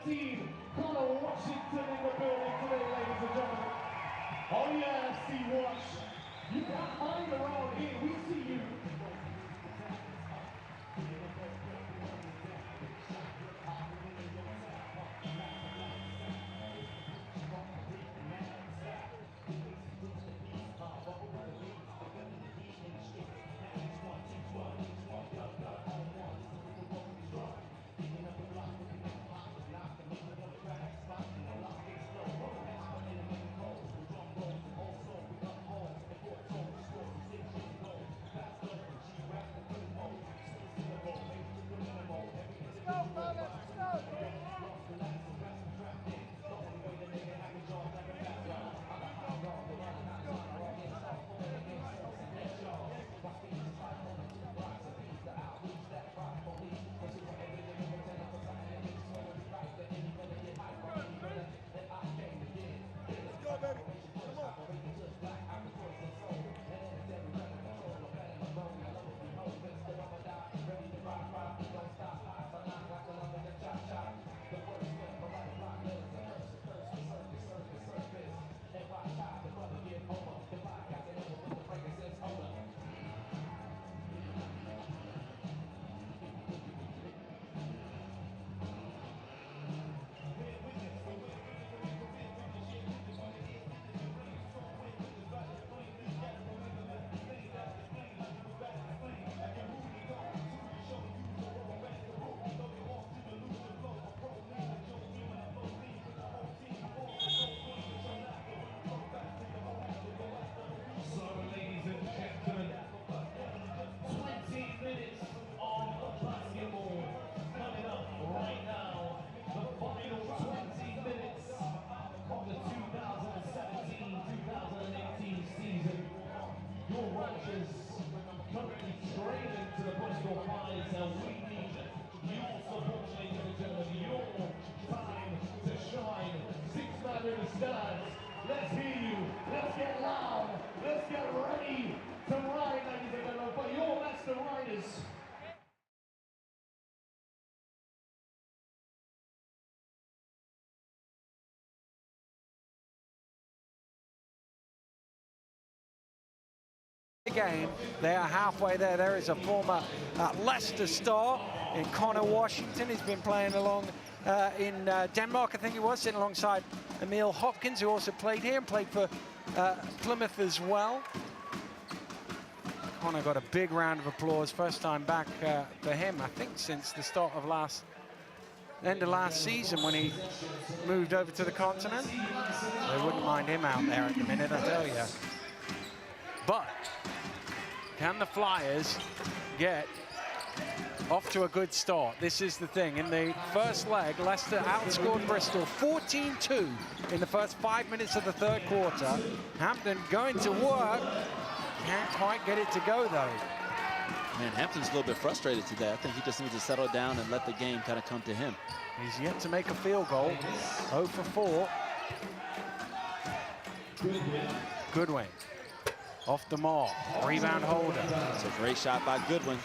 17, Connor Washington in the building today, ladies and gentlemen. Oh yeah, see Wash. You can't hide around here, we see you. Currently trailing to the Bristol Riders, and we need your support, ladies and gentlemen, your time to shine. 6-man in the stands. Let's hear you. Let's get loud. Let's get ready to ride, ladies and gentlemen, for your Leicester Riders. Game. They are halfway there. There is a former Leicester star in Connor Washington. He's been playing along in Denmark, I think he was, sitting alongside Emil Hopkins, who also played here and played for Plymouth as well. Connor got a big round of applause. First time back for him, I think, since the start of end of last season when he moved over to the continent. They wouldn't mind him out there at the minute, I tell you. But can the Flyers get off to a good start? This is the thing. In the first leg, Leicester outscored Bristol 14-2 in the first 5 minutes of the third quarter. Hampton going to work. Can't quite get it to go, though. Man, Hampton's a little bit frustrated today. I think he just needs to settle down and let the game kind of come to him. He's yet to make a field goal. 0 for 4. Goodwin. Off the mark, rebound holder. It's a great shot by Goodwin.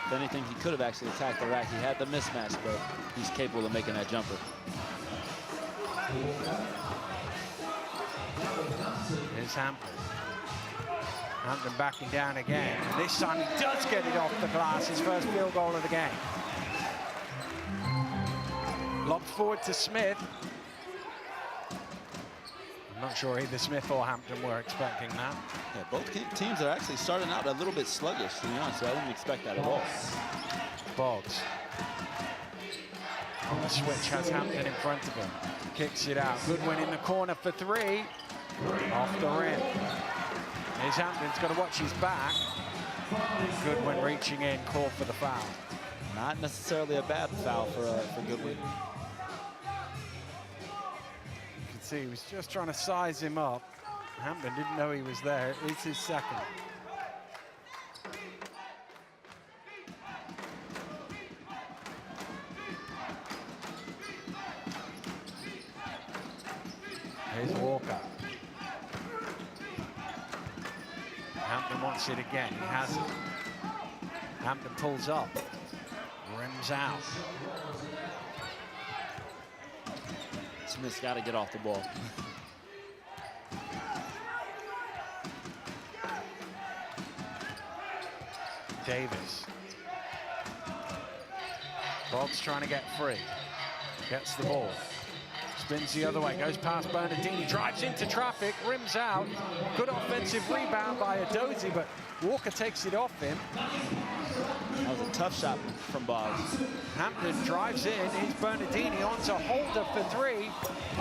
If anything, he could have actually attacked the rack. He had the mismatch, but he's capable of making that jumper. Here's Hampton. Hampton backing down again. And this time he does get it off the glass, his first field goal of the game. Lobs forward to Smith. I'm not sure either Smith or Hampton were expecting that. Yeah, both teams are actually starting out a little bit sluggish, to be honest. So I didn't expect that at all. Boggs. The switch has Hampton in front of him. Kicks it out. Goodwin in the corner for 3. Off the rim. Here's Hampton's got to watch his back. Goodwin reaching in, called for the foul. Not necessarily a bad foul for Goodwin. See, he was just trying to size him up. Hampton didn't know he was there. It's his second. Here's Walker. Hampton wants it again. He has it. Hampton pulls up. Rims out. Smith's got to get off the ball. Davis. Boggs trying to get free. Gets the ball. Spins the other way, goes past Bernardini, drives into traffic, rims out. Good offensive rebound by Edozie, but Walker takes it off him. That was a tough shot from Boggs. Hampton drives in, here's Bernardini onto Holder for three.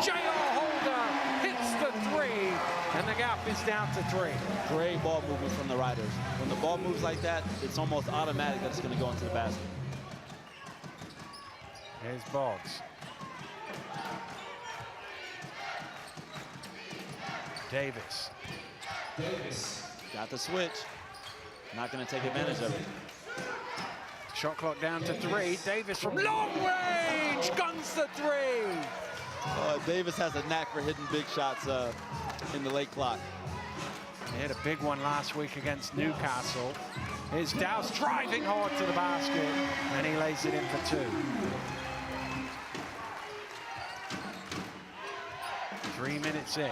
J.R. Holder hits the three, and the gap is down to 3. Great ball movement from the Riders. When the ball moves like that, it's almost automatic that it's going to go into the basket. Here's Boggs. Davis. Got the switch. Not going to take advantage of it. Shot clock down to 3. Davis from long range guns the 3. Davis has a knack for hitting big shots in the late clock. He hit a big one last week against Newcastle. Here's Dowse driving hard to the basket, and he lays it in for 2. 3 minutes in.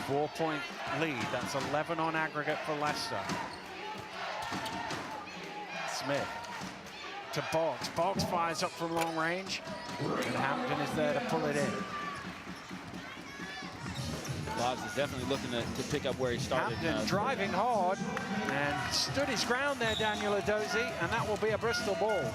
4-point lead. That's 11 on aggregate for Leicester. Smith to Boggs. Boggs fires up from long range, and Hampton is there to pull it in. Boggs is definitely looking to pick up where he started. Hampton driving hard and stood his ground there, Daniel Edozie, and that will be a Bristol ball.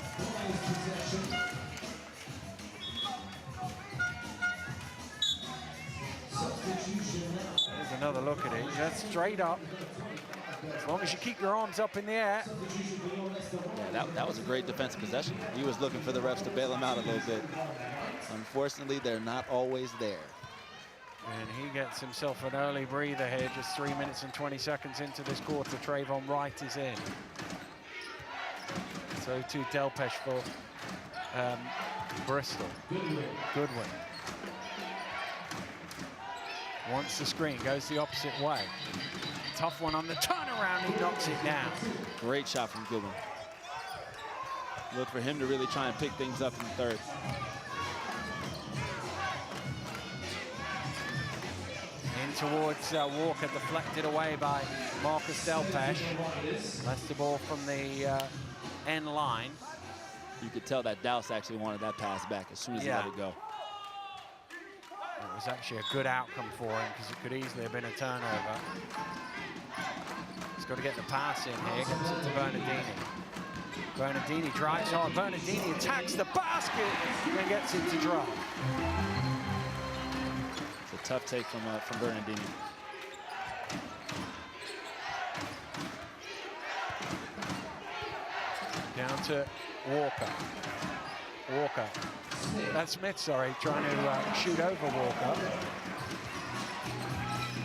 There's another look at it. That's straight up. As long as you keep your arms up in the air. Yeah, that was a great defensive possession. He was looking for the refs to bail him out a little bit. Unfortunately, they're not always there. And he gets himself an early breather here, just 3 minutes and 20 seconds into this quarter. Trayvon Wright is in. So to Delpesh for Bristol. Goodwin. Wants the screen, goes the opposite way. Tough one on the turnaround, he knocks it down. Great shot from Goodwin. Look for him to really try and pick things up in the third. In towards Walker, deflected away by Marcus Delpesh. Leicester ball from the end line. You could tell that Dowse actually wanted that pass back as soon as he let it go. It was actually a good outcome for him because it could easily have been a turnover. He's got to get the pass in here, gets it to Bernardini. Bernardini drives hard, Bernardini attacks the basket and gets it to drop. It's a tough take from Bernardini. Down to Walker. That's Smith, sorry, trying to shoot over Walker.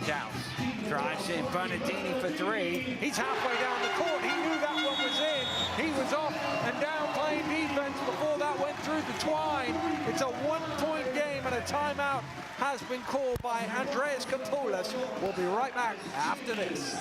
Dowse drives in, Bernardini for 3. He's halfway down the court. He knew that one was in. He was off and down playing defense before that went through the twine. It's a 1-point game and a timeout has been called by Andreas Kapoulas. We'll be right back after this.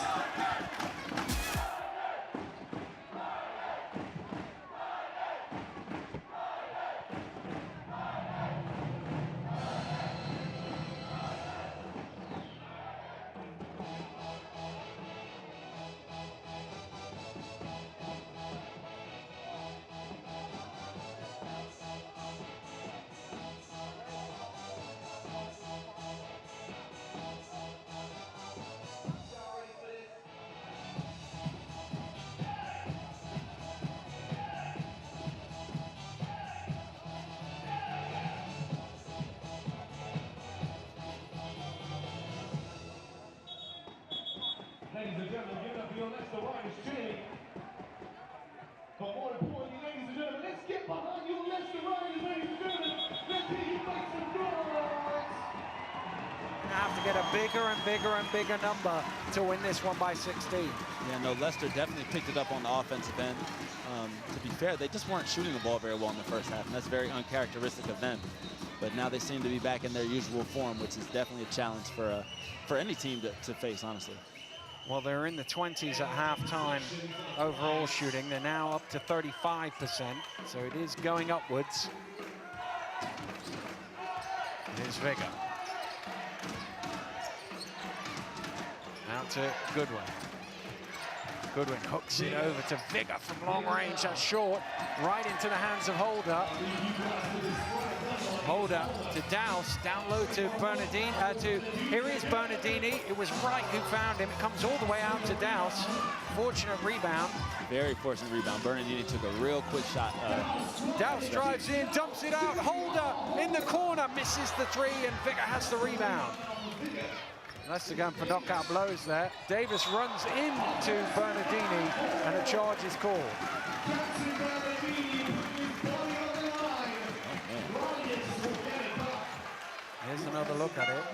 Ladies and gentlemen, give it up for your Leicester Riders cheering. But more importantly, ladies and gentlemen, let's get behind your Leicester Riders, ladies and gentlemen. Let's hear you make some noise. Have to get a bigger and bigger and bigger number to win this one by 16. Yeah, no, Leicester definitely picked it up on the offensive end. To be fair, they just weren't shooting the ball very well in the first half, and that's very uncharacteristic of them. But now they seem to be back in their usual form, which is definitely a challenge for any team to face, honestly. Well, they're in the 20s at halftime overall shooting. They're now up to 35%, so it is going upwards. Here's Vigor. Out to Goodwin. Goodwin hooks it over to Vigor from long range. That's short, right into the hands of Holder. Holder to Douse, down low to Bernardini. Here is Bernardini. It was Wright who found him. It comes all the way out to Douse. Fortunate rebound. Very fortunate rebound. Bernardini took a real quick shot. Douse drives in, dumps it out. Holder in the corner, misses the three, and Vigor has the rebound. Leicester going for knockout blows there. Davis runs into Bernardini, and a charge is called. Here's another look at it.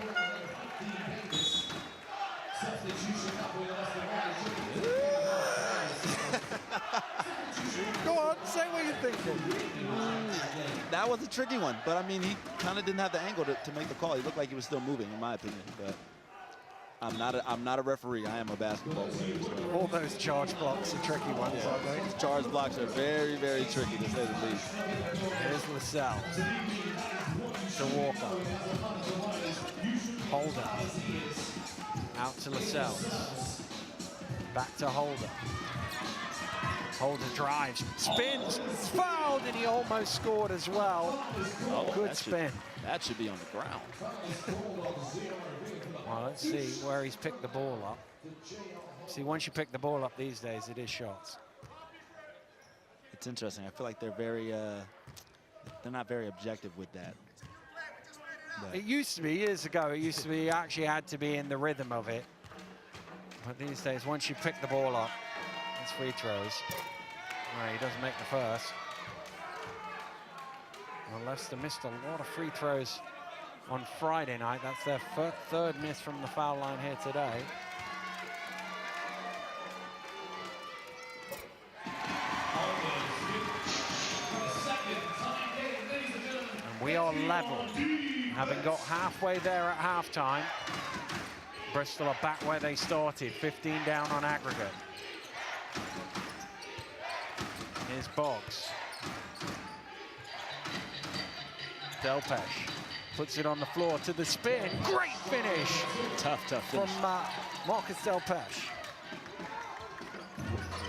Go on, say what you're thinking. That was a tricky one, but I mean, he kind of didn't have the angle to make the call. He looked like he was still moving, in my opinion, but I'm not a referee. I am a basketball player. So. All those charge blocks are tricky ones, aren't they? Charge blocks are very, very tricky, to say the least. Here's Lascelles to Walker. Holder. Out to Lascelles. Back to Holder. Holder drives, spins, it's fouled, and he almost scored as well. Oh, good spin. That should be on the ground. Well, let's see where he's picked the ball up. See, once you pick the ball up these days, it is shots. It's interesting. I feel like they're not very objective with that. But It used to be, years ago, it used to be you actually had to be in the rhythm of it. But these days, once you pick the ball up, it's free throws. Well, he doesn't make the first. Well, Leicester missed a lot of free throws on Friday night. That's their third miss from the foul line here today. And we are level, having got halfway there at halftime. Bristol are back where they started, 15 down on aggregate. Here's Boggs. Delpesh puts it on the floor to the spin. Great finish. Tough finish. From Marcus Delpesh.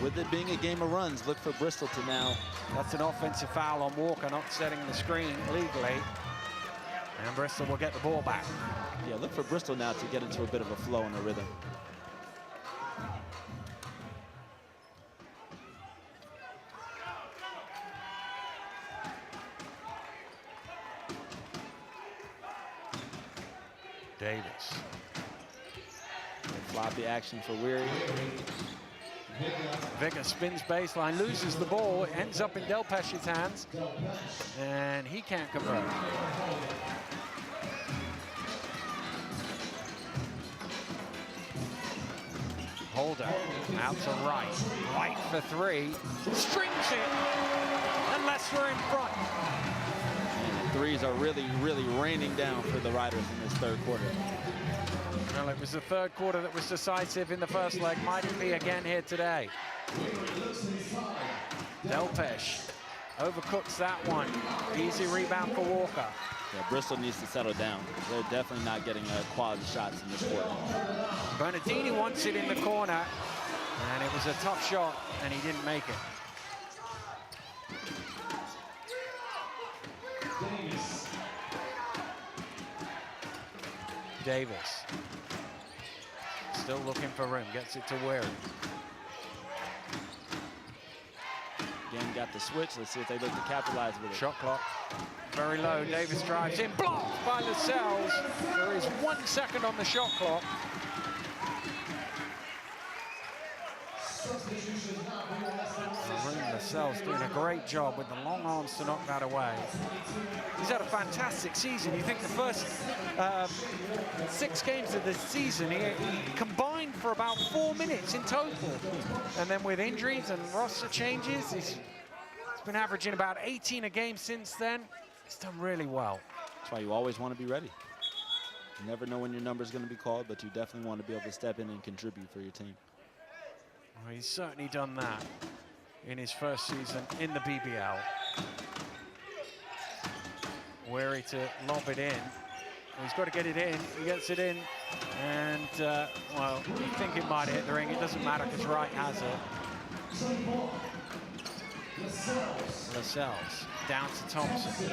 With it being a game of runs, look for Bristol to now. That's an offensive foul on Walker, not setting the screen legally. And Bristol will get the ball back. Yeah, look for Bristol now to get into a bit of a flow and a rhythm. Davis. Floppy action for Weary. Vigor spins baseline, loses the ball, it ends up in Delpesh's hands, and he can't convert. Holder out to Wright. Wright for three, strings it, and Leicester in front. And the threes are really, really raining down for the Riders in this third quarter. Well, it was the third quarter that was decisive in the first leg. Might it be again here today? Delpesh overcooks that one. Easy rebound for Walker. Yeah, Bristol needs to settle down. They're definitely not getting quality shots in this quarter. Bernardini wants it in the corner, and it was a tough shot, and he didn't make it. Davis. Still looking for room, gets it to Weary. Again, got the switch. Let's see if they look to capitalize with it. Shot clock very low. Davis drives in, blocked by Lascelles. There is 1 second on the shot clock. Lascelles doing a great job with the long arms to knock that away. He's had a fantastic season. You think the first 6 games of the season, he combined for about 4 minutes in total. And then with injuries and roster changes, he's been averaging about 18 a game since then. He's done really well. That's why you always want to be ready. You never know when your number's going to be called, but you definitely want to be able to step in and contribute for your team. Well, he's certainly done that in his first season in the BBL. Weary to lob it in. He's got to get it in. He gets it in. And, well, you think it might hit the ring. It doesn't matter because Wright has it. Lascelles down to Thompson.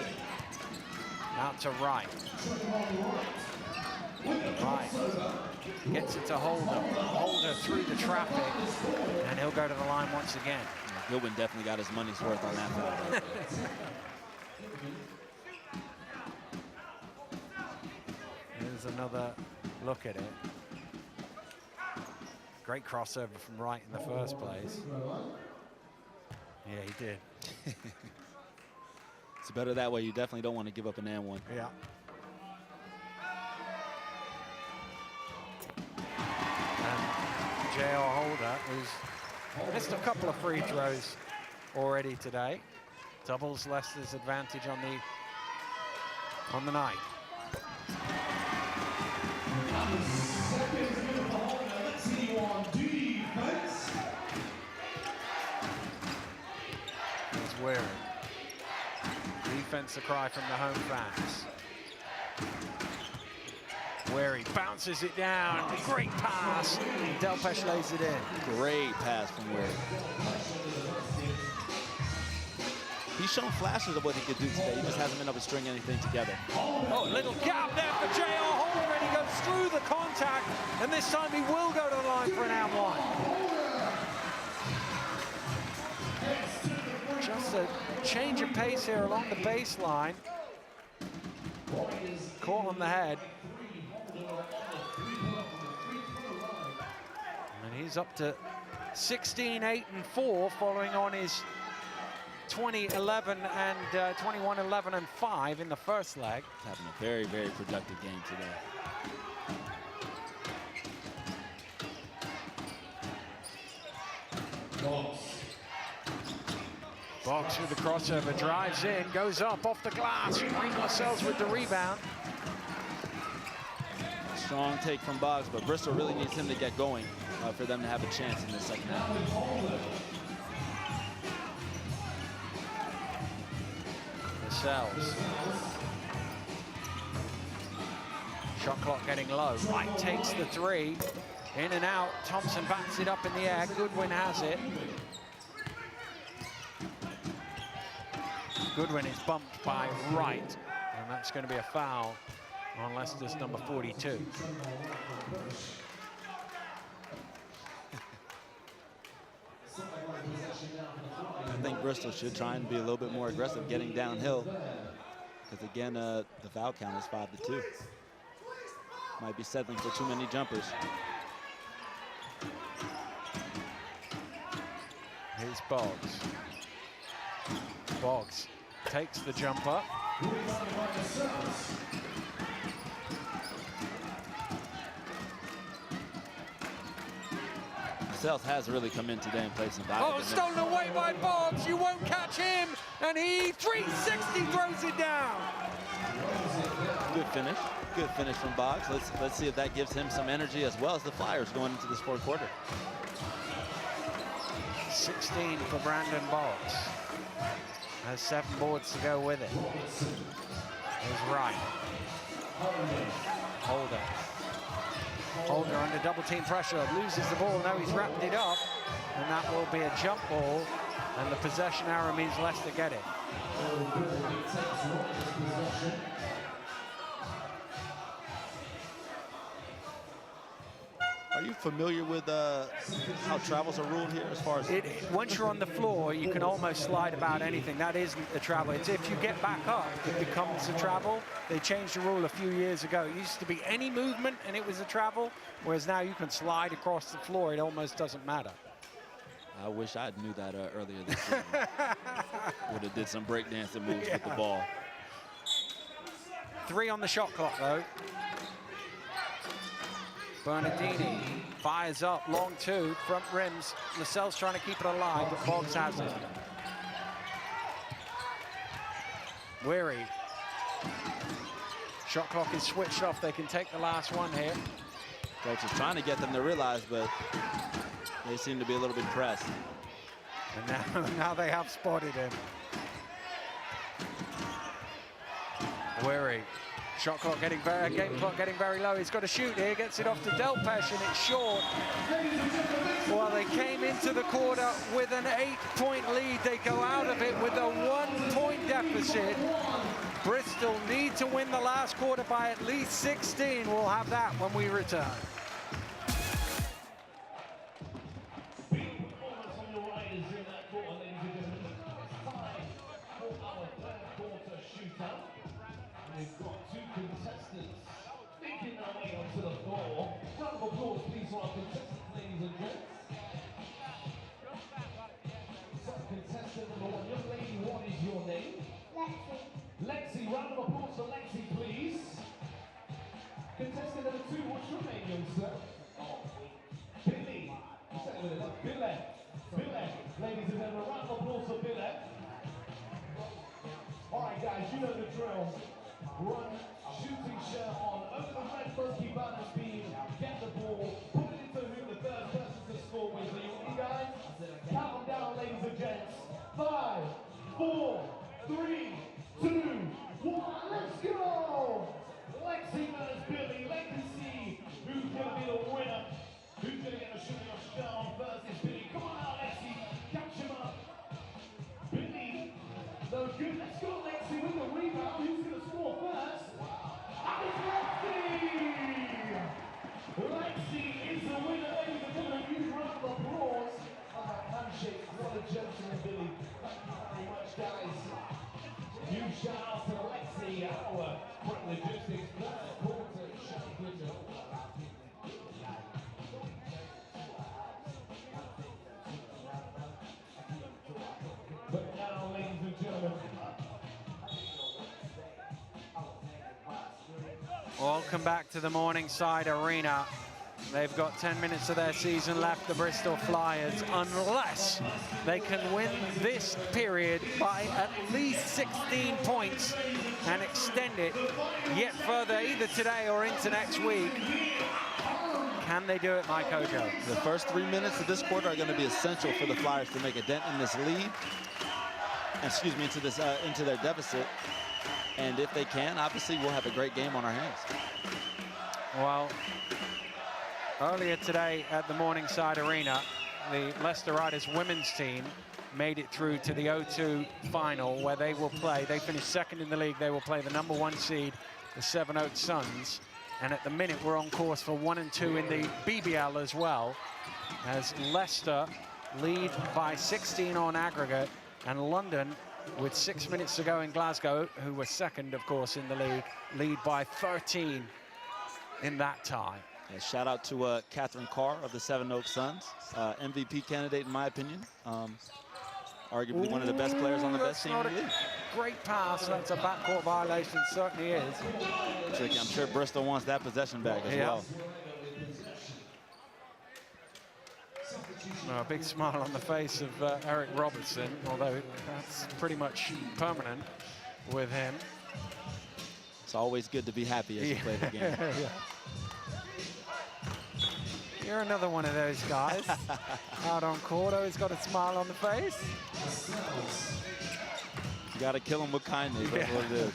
Out to Wright. Wright gets it to Holder. Holder through the traffic. And he'll go to the line once again. Goodwin definitely got his money's worth on that foul. Here's another look at it. Great crossover from Wright in the first place. Yeah, he did. It's better that way. You definitely don't want to give up an and one. Yeah. And J.R. Holder, who's missed a couple of free throws already today, doubles Leicester's advantage on the night. Here's Weary. Defense, a cry from the home fans. Weary bounces it down. Great pass. Delpesh lays it in. Great pass from Weary. He's shown flashes of what he could do today. He just hasn't been able to string anything together. Oh, little gap there for J.R. Holder, and he goes through the contact, and this time he will go to the line for an and one. Just a change of pace here along the baseline. Caught on the head. And he's up to 16, 8, and 4 following on his 20-11 and 21-11 and 5 in the first leg. He's having a very, very productive game today. Boggs with the crossover, drives in, goes up off the glass. Lascelles with the rebound. Strong take from Boggs, but Bristol really needs him to get going for them to have a chance in the second half. Lascelles. Shot clock getting low. Wright takes the three. In and out. Thompson backs it up in the air. Goodwin has it. Goodwin is bumped by Wright. And that's going to be a foul on Leicester's number 42. I think Bristol should try and be a little bit more aggressive getting downhill. Because again, the foul count is 5-2. Might be settling for too many jumpers. Here's Boggs. Boggs takes the jumper. Lascelles has really come in today and played some value. Oh, stolen away by Boggs. You won't catch him. And he 360 throws it down. Good finish. Good finish from Boggs. Let's see if that gives him some energy as well as the Flyers going into this fourth quarter. 16 for Brandon Boggs. Has 7 boards to go with it. Here's Wright. Holder. Holder under double team pressure, loses the ball. Now he's wrapped it up, and that will be a jump ball, and the possession arrow means Leicester get it. Are you familiar with how travels are ruled here as far as... Once you're on the floor, you can almost slide about anything. That isn't a travel. It's if you get back up, it becomes a travel. They changed the rule a few years ago. It used to be any movement and it was a travel, whereas now you can slide across the floor. It almost doesn't matter. I wish I knew that earlier this season. Would have did some breakdancing moves with the ball. 3 on the shot clock, though. Bernardini fires up, long 2, front rims. Lascelles trying to keep it alive, but Boggs has it. Weary. Shot clock is switched off. They can take the last one here. Coach is trying to get them to realize, but they seem to be a little bit pressed. And now they have spotted him. Weary Shot clock getting game clock getting very low. He's got to shoot here, gets it off to Delpesh, and it's short. Well, they came into the quarter with an 8-point lead. They go out of it with a 1-point deficit. Bristol need to win the last quarter by at least 16. We'll have that when we return. We've got two contestants making their way onto the floor. Round of applause, please, for our contestants, ladies and gents. So, contestant number 1, young lady, what is your name? Lexi. Lexi, round of applause for Lexi, please. Contestant number 2, what's your name, young sir? Billy. Say it with us. Billy. Billy. Ladies and gentlemen, round of applause for Billy. All right, guys, you know the drill. Run, shooting shirt on, over the red monkey balance beam, get the ball, put it into who the third person to score with. So you guys, count them down, ladies and gents. 5, 4, 3, 2, 1, let's go! Lexi versus Billy. Let's see who's gonna be the winner. Who's gonna get the shooting of Sean versus Billy? Come on out, Lexi, catch him up. Billy, no good. Let's go, Lexi, with the rebound. Who's gonna score first? And it's Lexi! Lexi is the winner, ladies and gentlemen. Huge round of applause. Handshake, what a gentleman, Billy. Thank you very much, guys. Huge shout out to Lexi, our front logistics third quarter champion. But now, ladies and gentlemen, Welcome back to the Morningside Arena. They've got 10 minutes of their season left, the Bristol Flyers, unless they can win this period by at least 16 points and extend it yet further, either today or into next week. Can they do it, Mike Ojo? The first 3 minutes of this quarter are going to be essential for the Flyers to make a dent in this lead. Excuse me, into their deficit. And if they can, obviously, we'll have a great game on our hands. Well, earlier today at the Morningside Arena, the Leicester Riders women's team made it through to the O2 final, where they will play. They finished second in the league. They will play the #1 seed, the Seven Oaks Suns. And at the minute, we're on course for 1 and 2 in the BBL as well, as Leicester lead by 16 on aggregate, and London, with 6 minutes to go in Glasgow, who were second, of course, in the league, lead by 13 in that tie. Yeah, shout out to Catherine Carr of the Seven Oaks Suns, MVP candidate in my opinion. Arguably one of the best players on the best team in the league. Great pass, that's a backcourt violation, certainly is. Tricky, I'm sure Bristol wants that possession back as well. A big smile on the face of Eric Robertson, although that's pretty much permanent with him. It's always good to be happy as you play the game. Yeah. You're another one of those guys. Out on court, always got a smile on the face. You got to kill him with kindness. That's what it is.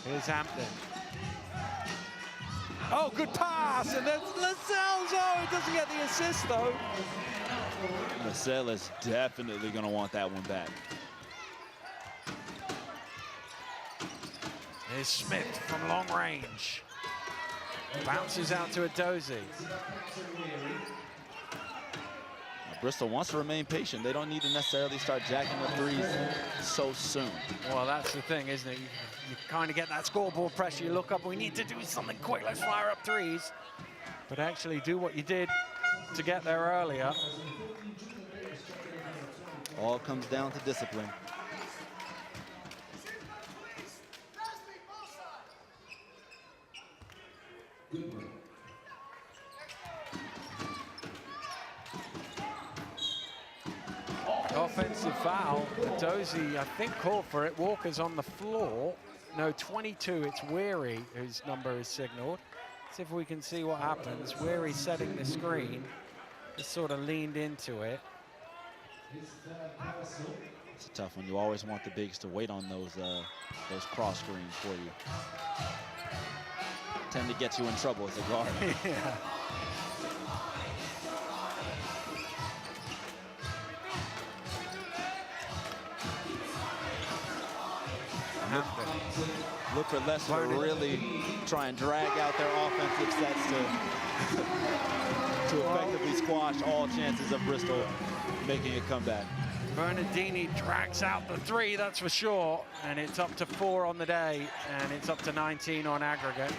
Here's Hampton. Oh, good pass, and that's Lasalzo. Doesn't get the assist, though. Marcel is definitely going to want that one back. Here's Smith from long range. Bounces out to a Dozy. Bristol wants to remain patient. They don't need to necessarily start jacking up threes so soon. Well, that's the thing, isn't it? You kind of get that scoreboard pressure. You look up, we need to do something quick. Let's fire up threes. But actually do what you did to get there earlier. All comes down to discipline. Offensive foul. Dozy, I think, called for it. Walker's on the floor. No, 22, it's Weary whose number is signaled. See if we can see what happens. Weary setting the screen. Just sort of leaned into it. It's a tough one. You always want the bigs to wait on those cross screens for you. Tend to get you in trouble as a guard. Yeah. Look for Leicester to really try and drag out their offensive sets to effectively squash all chances of Bristol making a comeback. Bernardini drags out the 3, that's for sure, and it's up to 4 on the day, and it's up to 19 on aggregate.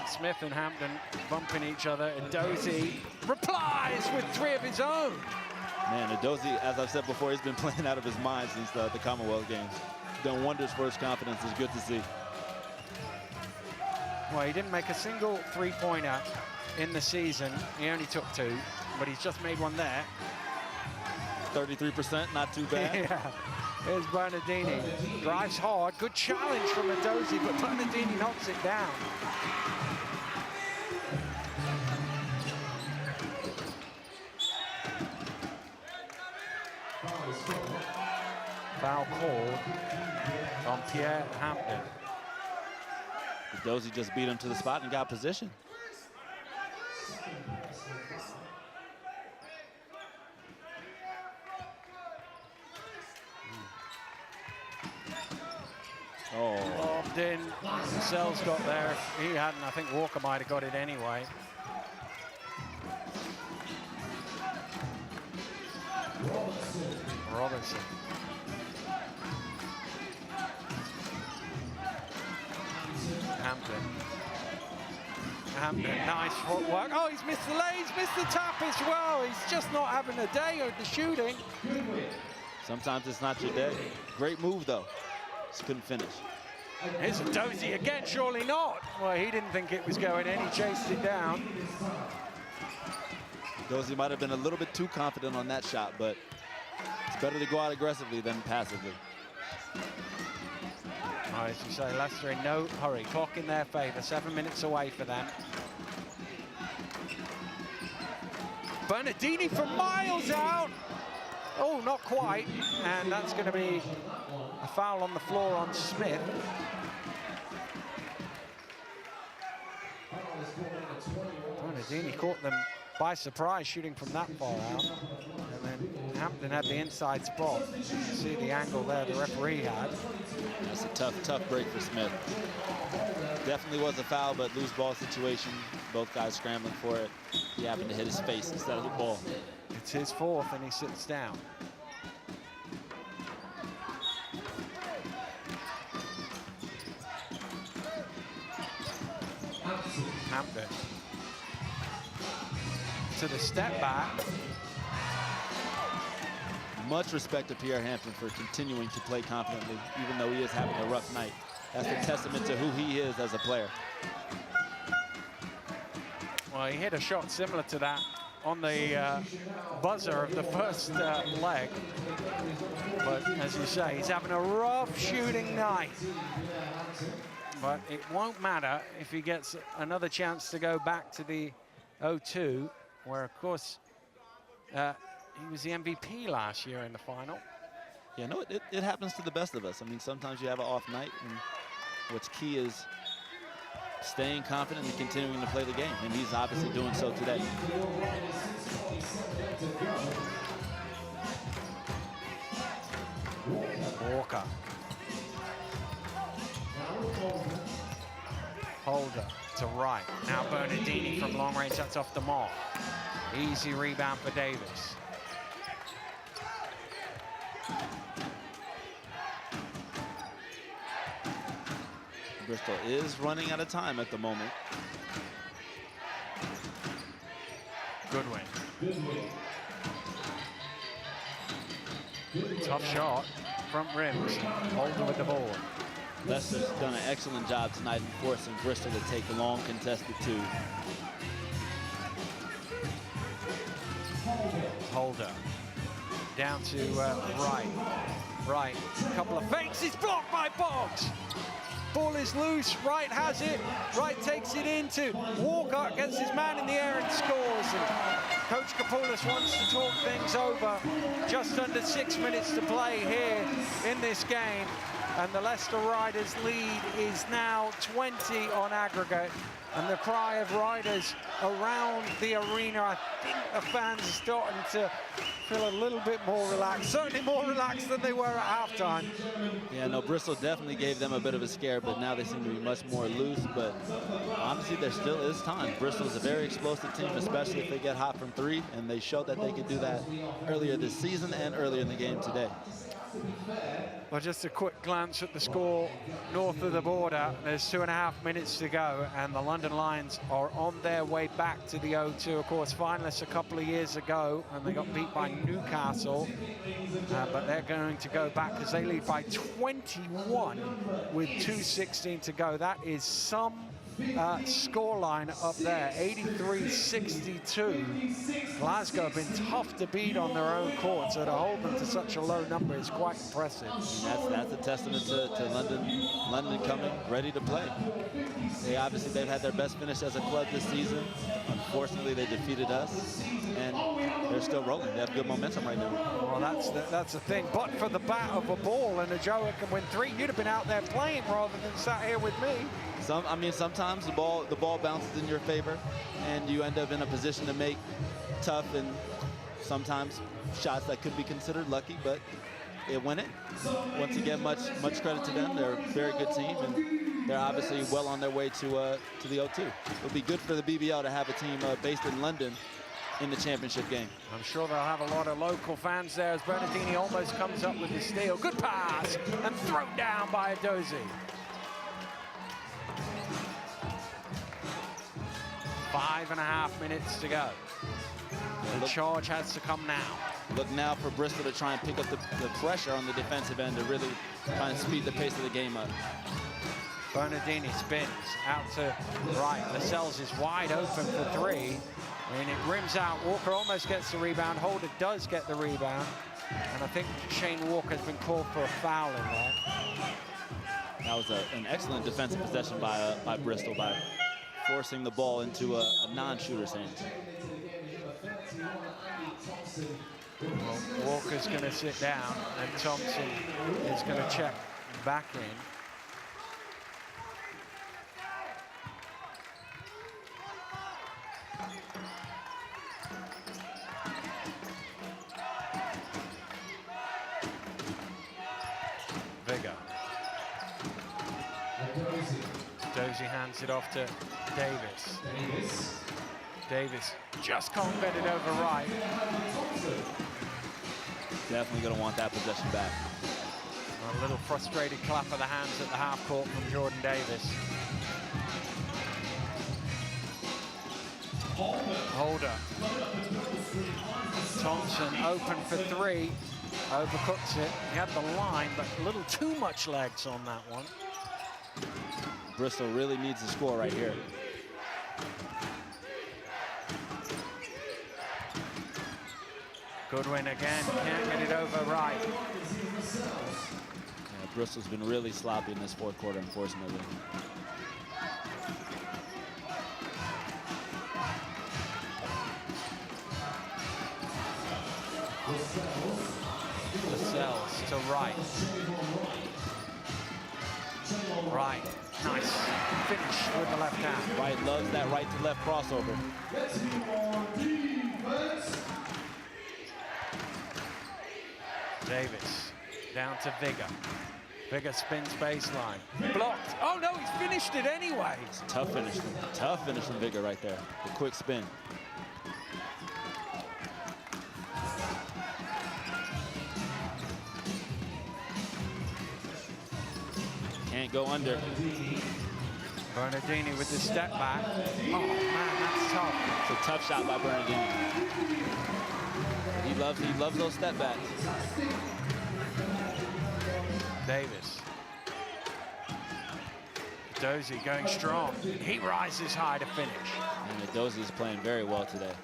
Smith and Hampton bumping each other. Edozie replies with 3 of his own. Man, Edozie, as I've said before, he's been playing out of his mind since the Commonwealth Games. Done wonders for his confidence. It's good to see. Well, he didn't make a single 3-pointer in the season. He only took 2, but he's just made one there. 33%, not too bad. Yeah. Here's Bernardini. Drives hard. Good challenge from Edozie, but Bernardini knocks it down. Foul called on Pierre Hampton. Edozie just beat him to the spot and got position. Oh. Lobbed in. Sells got there. He hadn't. I think Walker might have got it anyway. Robertson. Hampton, nice footwork. Oh, he's missed the lay, he's missed the tap as well. He's just not having a day of the shooting. Sometimes it's not your day. Great move, though. Just couldn't finish. Here's Edozie again, surely not. Well, he didn't think it was going in, he chased it down. Edozie might have been a little bit too confident on that shot, but it's better to go out aggressively than passively. Oh, as you say, Leicester in no hurry. Clock in their favour, 7 minutes away for them. Bernardini from miles out. Oh, not quite. And that's going to be a foul on the floor on Smith. Bernardini caught them by surprise shooting from that far out. And then Hampton had the inside spot. You see the angle there the referee had. That's a tough break for Smith. Definitely was a foul, but loose ball situation. Both guys scrambling for it. He happened to hit his face instead of the ball. It's his 4th, and he sits down. Hampton. To the step back. Much respect to Pierre Hampton for continuing to play confidently, even though he is having a rough night. That's a testament to who he is as a player. Well, he hit a shot similar to that on the buzzer of the first leg. But as you say, he's having a rough shooting night. But it won't matter if he gets another chance to go back to the 0-2, where, of course, he was the MVP last year in the final. Yeah, no, it happens to the best of us. I mean, sometimes you have an off night, and what's key is staying confident and continuing to play the game, and he's obviously doing so today. Walker. Holder to right. Now Bernardini from long range, that's off the mark. Easy rebound for Davis. Bristol is running out of time at the moment. Goodwin. Tough shot, front rims. Holder with the ball. Leicester's done an excellent job tonight in forcing Bristol to take the long contested 2. Holder. Down to right. Right. A couple of fakes. He's blocked by Boggs. Ball is loose. Wright has it. Wright takes it into Walker, gets his man in the air and scores. And Coach Kapoulis wants to talk things over. Just under 6 minutes to play here in this game. And the Leicester Riders lead is now 20 on aggregate. And the cry of Riders around the arena, I think the fans are starting to feel a little bit more relaxed, certainly more relaxed than they were at halftime. Yeah, no, Bristol definitely gave them a bit of a scare, but now they seem to be much more loose. But honestly, there still is time. Bristol is a very explosive team, especially if they get hot from three, and they showed that they could do that earlier this season and earlier in the game today. Well, just a quick glance at the score north of the border. There's 2.5 minutes to go, and the London Lions are on their way back to the O2. Of course, finalists a couple of years ago, and they got beat by Newcastle. But they're going to go back because they lead by 21 with 2:16 to go. That is some scoreline up there, 83-62. Glasgow have been tough to beat on their own court, so to hold them to such a low number is quite impressive. That's a testament to London coming ready to play. They've had their best finish as a club this season. Unfortunately, they defeated us, and they're still rolling. They have good momentum right now. Well, that's the thing. But for the bat of a ball and a Joe that can win three, you'd have been out there playing rather than sat here with me. Sometimes the ball bounces in your favor, and you end up in a position to make tough and sometimes shots that could be considered lucky, but it went in. Once again, much credit to them. They're a very good team, and they're obviously well on their way to the O2. It'll be good for the BBL to have a team based in London in the championship game. I'm sure they'll have a lot of local fans there as Bernardini almost comes up with the steal. Good pass, and thrown down by Edozie. 5.5 minutes to go. The charge has to come now. Look now for Bristol to try and pick up the pressure on the defensive end to really try and speed the pace of the game up. Bernardini spins out to right. Lascelles is wide open for three, and it rims out. Walker almost gets the rebound. Holder does get the rebound, and I think Shane Walker's been called for a foul in there. That was an excellent defensive possession by Bristol by forcing the ball into a non-shooter's hands. Well, Walker's going to sit down, and Thompson is going to check back in. Vigor. Dozie hands it off to Davis. Davis just can't get it over right. Definitely going to want that possession back. A little frustrated clap of the hands at the half court from Jordan Davis. Holder. Thompson open for three. Overcooks it. He had the line, but a little too much legs on that one. Bristol really needs to score right here. Goodwin again, can't get it over right. Yeah, Bristol's been really sloppy in this fourth quarter, unfortunately. Lascelles to right. Right, nice finish with the left hand. Wright loves that right to left crossover. Davis down to Vigor. Vigor spins baseline. Blocked. Oh no, he's finished it anyway. It's a tough finish from Vigor right there. The quick spin. Can't go under. Bernardini with the step back. Oh man, that's tough. It's a tough shot by Bernardini. He loves those step backs. Davis. Dozie going strong. He rises high to finish. And Dozie is playing very well today.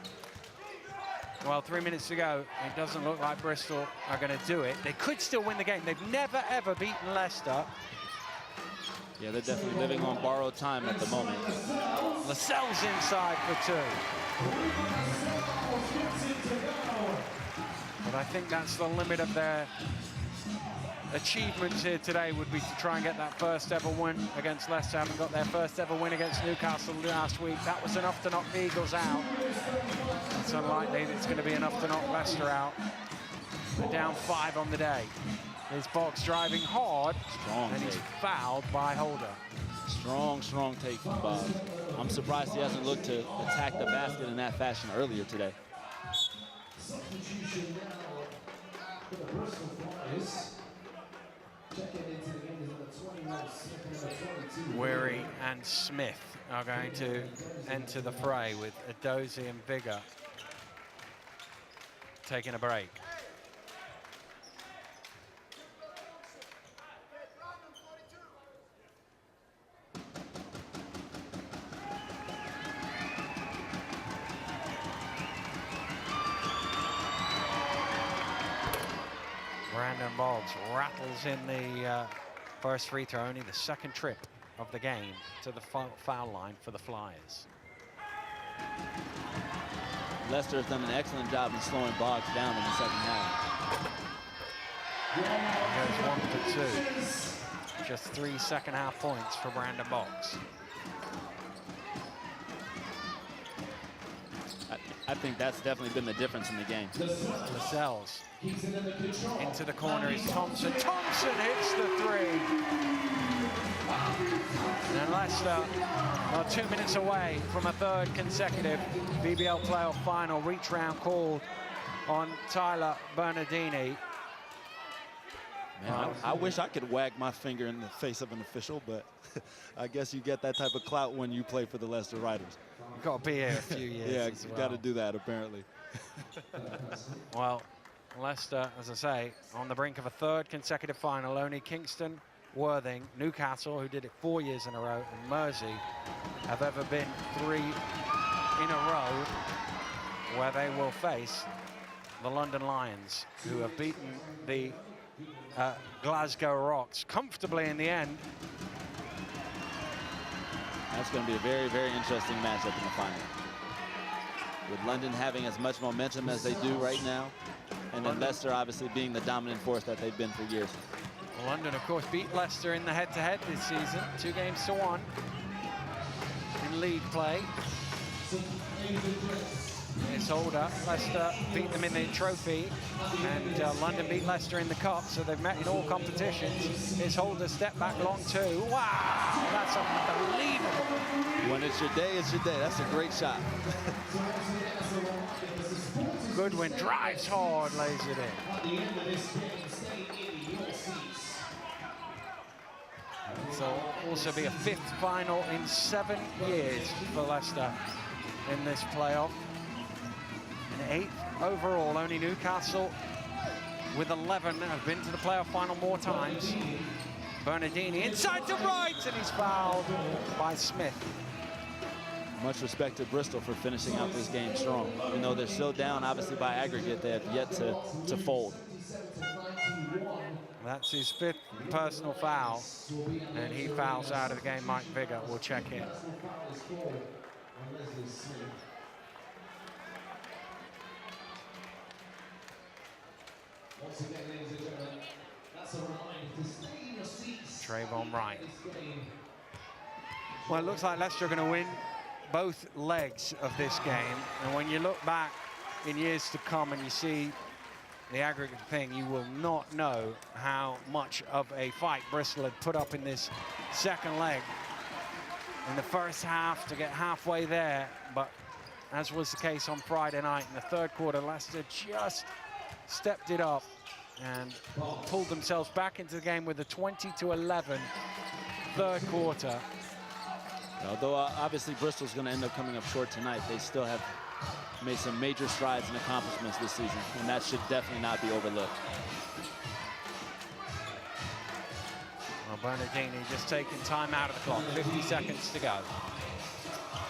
Well, 3 minutes to go. It doesn't look like Bristol are going to do it. They could still win the game. They've never, ever beaten Leicester. Yeah, they're definitely living on borrowed time at the moment. Lascelles inside for 2. But I think that's the limit of their achievements here today, would be to try and get that first ever win against Leicester. Haven't got their first ever win against Newcastle last week. That was enough to knock the Eagles out. It's unlikely that it's going to be enough to knock Leicester out. They're down 5 on the day. Here's Boggs driving hard, Strong and he's take. fouled by Holder. Strong take from Boggs. I'm surprised he hasn't looked to attack the basket in that fashion earlier today. Substitution now for the Bristol Riders. Checking into the game is number 21, Smith, and number 22. Weary and Smith are going to enter the fray, with Edozie and Vigor taking a break. Brandon Boggs rattles in the first free throw, only the second trip of the game to the foul line for the Flyers. Leicester has done an excellent job in slowing Boggs down in the second half. There's 1 for 2. Just 3 second half points for Brandon Boggs. I think that's definitely been the difference in the game. Lascelles into the corner is Thompson. Thompson hits the 3. And Leicester are 2 minutes away from a 3rd consecutive BBL Playoff Final. Reach round called on Tyler Bernardini. Man, I wish I could wag my finger in the face of an official, but I guess you get that type of clout when you play for the Leicester Riders. You've got to be here a few years. Yeah, as you well. got to do that, apparently. Well, Leicester, as I say, on the brink of a 3rd consecutive final. Only Kingston, Worthing, Newcastle, who did it 4 years in a row, and Mersey have ever been 3 in a row where they will face the London Lions, who have beaten the Glasgow Rocks comfortably in the end. That's going to be a very, very interesting matchup in the final. With London having as much momentum as they do right now, and then Leicester obviously being the dominant force that they've been for years. London, of course, beat Leicester in the head-to-head this season, 2 games to 1 in league play. It's Holder. Leicester beat them in the trophy, and London beat Leicester in the cup, so they've met in all competitions. It's Holder, step back long 2. Wow, that's unbelievable. When it's your day, it's your day. That's a great shot. Goodwin drives hard, lays it in. So also be a 5th final in 7 years for Leicester in this playoff. And 8th overall. Only Newcastle with 11 have been to the playoff final more times. Bernardini inside to right, and he's fouled by Smith. Much respect to Bristol for finishing out this game strong. Even though they're still down, obviously, by aggregate, they have yet to fold. That's his 5th personal foul, and he fouls out of the game. Mike Vigor will check in. Trayvon Wright. Well, it looks like Leicester are going to win both legs of this game, and when you look back in years to come and you see the aggregate thing, you will not know how much of a fight Bristol had put up in this second leg in the first half to get halfway there. But as was the case on Friday night in the 3rd quarter, Leicester just stepped it up and pulled themselves back into the game with a 20-11 3rd quarter. Although obviously Bristol's going to end up coming up short tonight, they still have made some major strides and accomplishments this season, and that should definitely not be overlooked. Well, Bernardini just taking time out of the clock, 50 seconds to go.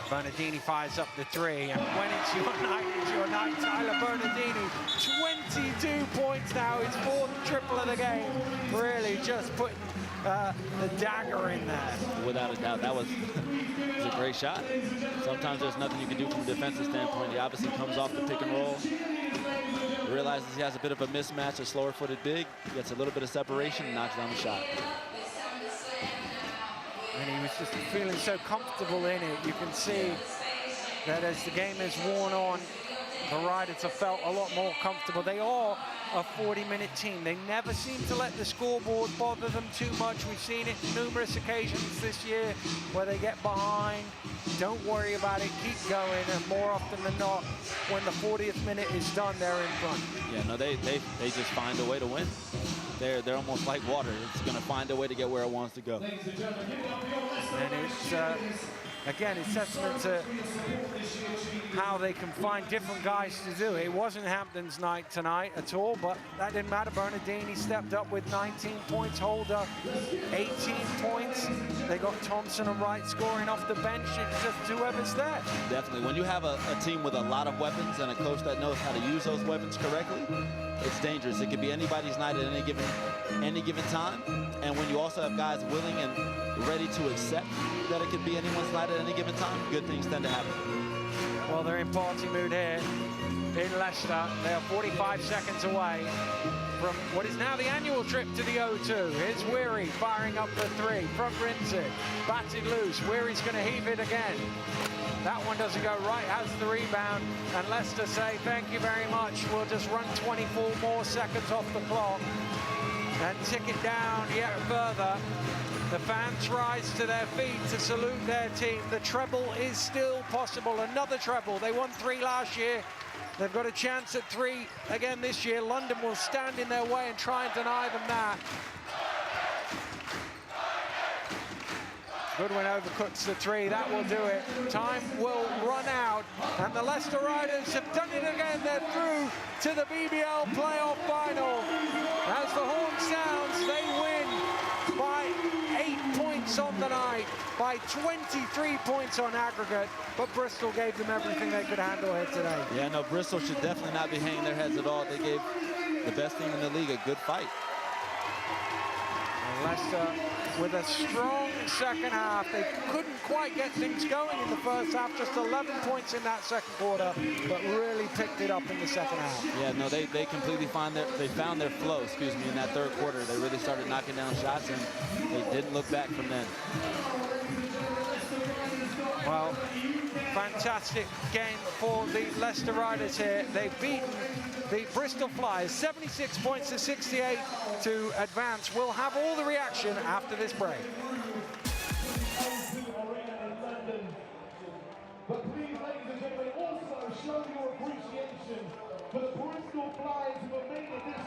Bernardini fires up the 3, and when it's your night, it's your night. Tyler Bernardini, 22 points now, his 4th triple of the game. Really just putting the dagger in there. Without a doubt, that was a great shot. Sometimes there's nothing you can do from a defensive standpoint. He obviously comes off the pick and roll, realizes he has a bit of a mismatch, a slower-footed big, gets a little bit of separation, and knocks down the shot. And he was just feeling so comfortable in it. You can see that as the game has worn on, the Riders have felt a lot more comfortable. They are a 40-minute team. They never seem to let the scoreboard bother them too much. We've seen it numerous occasions this year where they get behind. Don't worry about it, keep going, and more often than not, when the 40th minute is done, they're in front. Yeah, no, they just find a way to win. They're almost like water. It's going to find a way to get where it wants to go. And it's, again, it's testament to how they can find different guys to do it. It wasn't Hampton's night tonight at all, but that didn't matter. Bernardini stepped up with 19 points, Holder 18 points. They got Thompson and Wright scoring off the bench. It's just whoever's there. Definitely. When you have a team with a lot of weapons and a coach that knows how to use those weapons correctly, it's dangerous. It could be anybody's night at any given time. And when you also have guys willing and ready to accept that it could be anyone's night at any given time, good things tend to happen. Well, they're in party mood here in Leicester. They are 45 seconds away from what is now the annual trip to the O2. Here's Weary firing up the three from Rinzig. Batted loose. Weary's going to heave it again. That one doesn't go right, has the rebound, and Leicester say, thank you very much. We'll just run 24 more seconds off the clock and tick it down yet further. The fans rise to their feet to salute their team. The treble is still possible, another treble. They won 3 last year. They've got a chance at 3 again this year. London will stand in their way and try and deny them that. Goodwin overcooks the 3, that will do it. Time will run out, and the Leicester Riders have done it again. They're through to the BBL Playoff Final. As the horn sounds, they win by 8 points on the night, by 23 points on aggregate, but Bristol gave them everything they could handle here today. Yeah, no, Bristol should definitely not be hanging their heads at all. They gave the best team in the league a good fight. And Leicester with a strong second half. They couldn't quite get things going in the first half, just 11 points in that second quarter, but really picked it up in the second half. Yeah, no, they completely found their flow, in that third quarter. They really started knocking down shots, and they didn't look back from then. Well, fantastic game for the Leicester Riders here. They've beaten the Bristol Flyers 76 points to 68 to advance. We'll have all the reaction after this break. But please, ladies and gentlemen, also show your appreciation for the Bristol Flyers who have made it this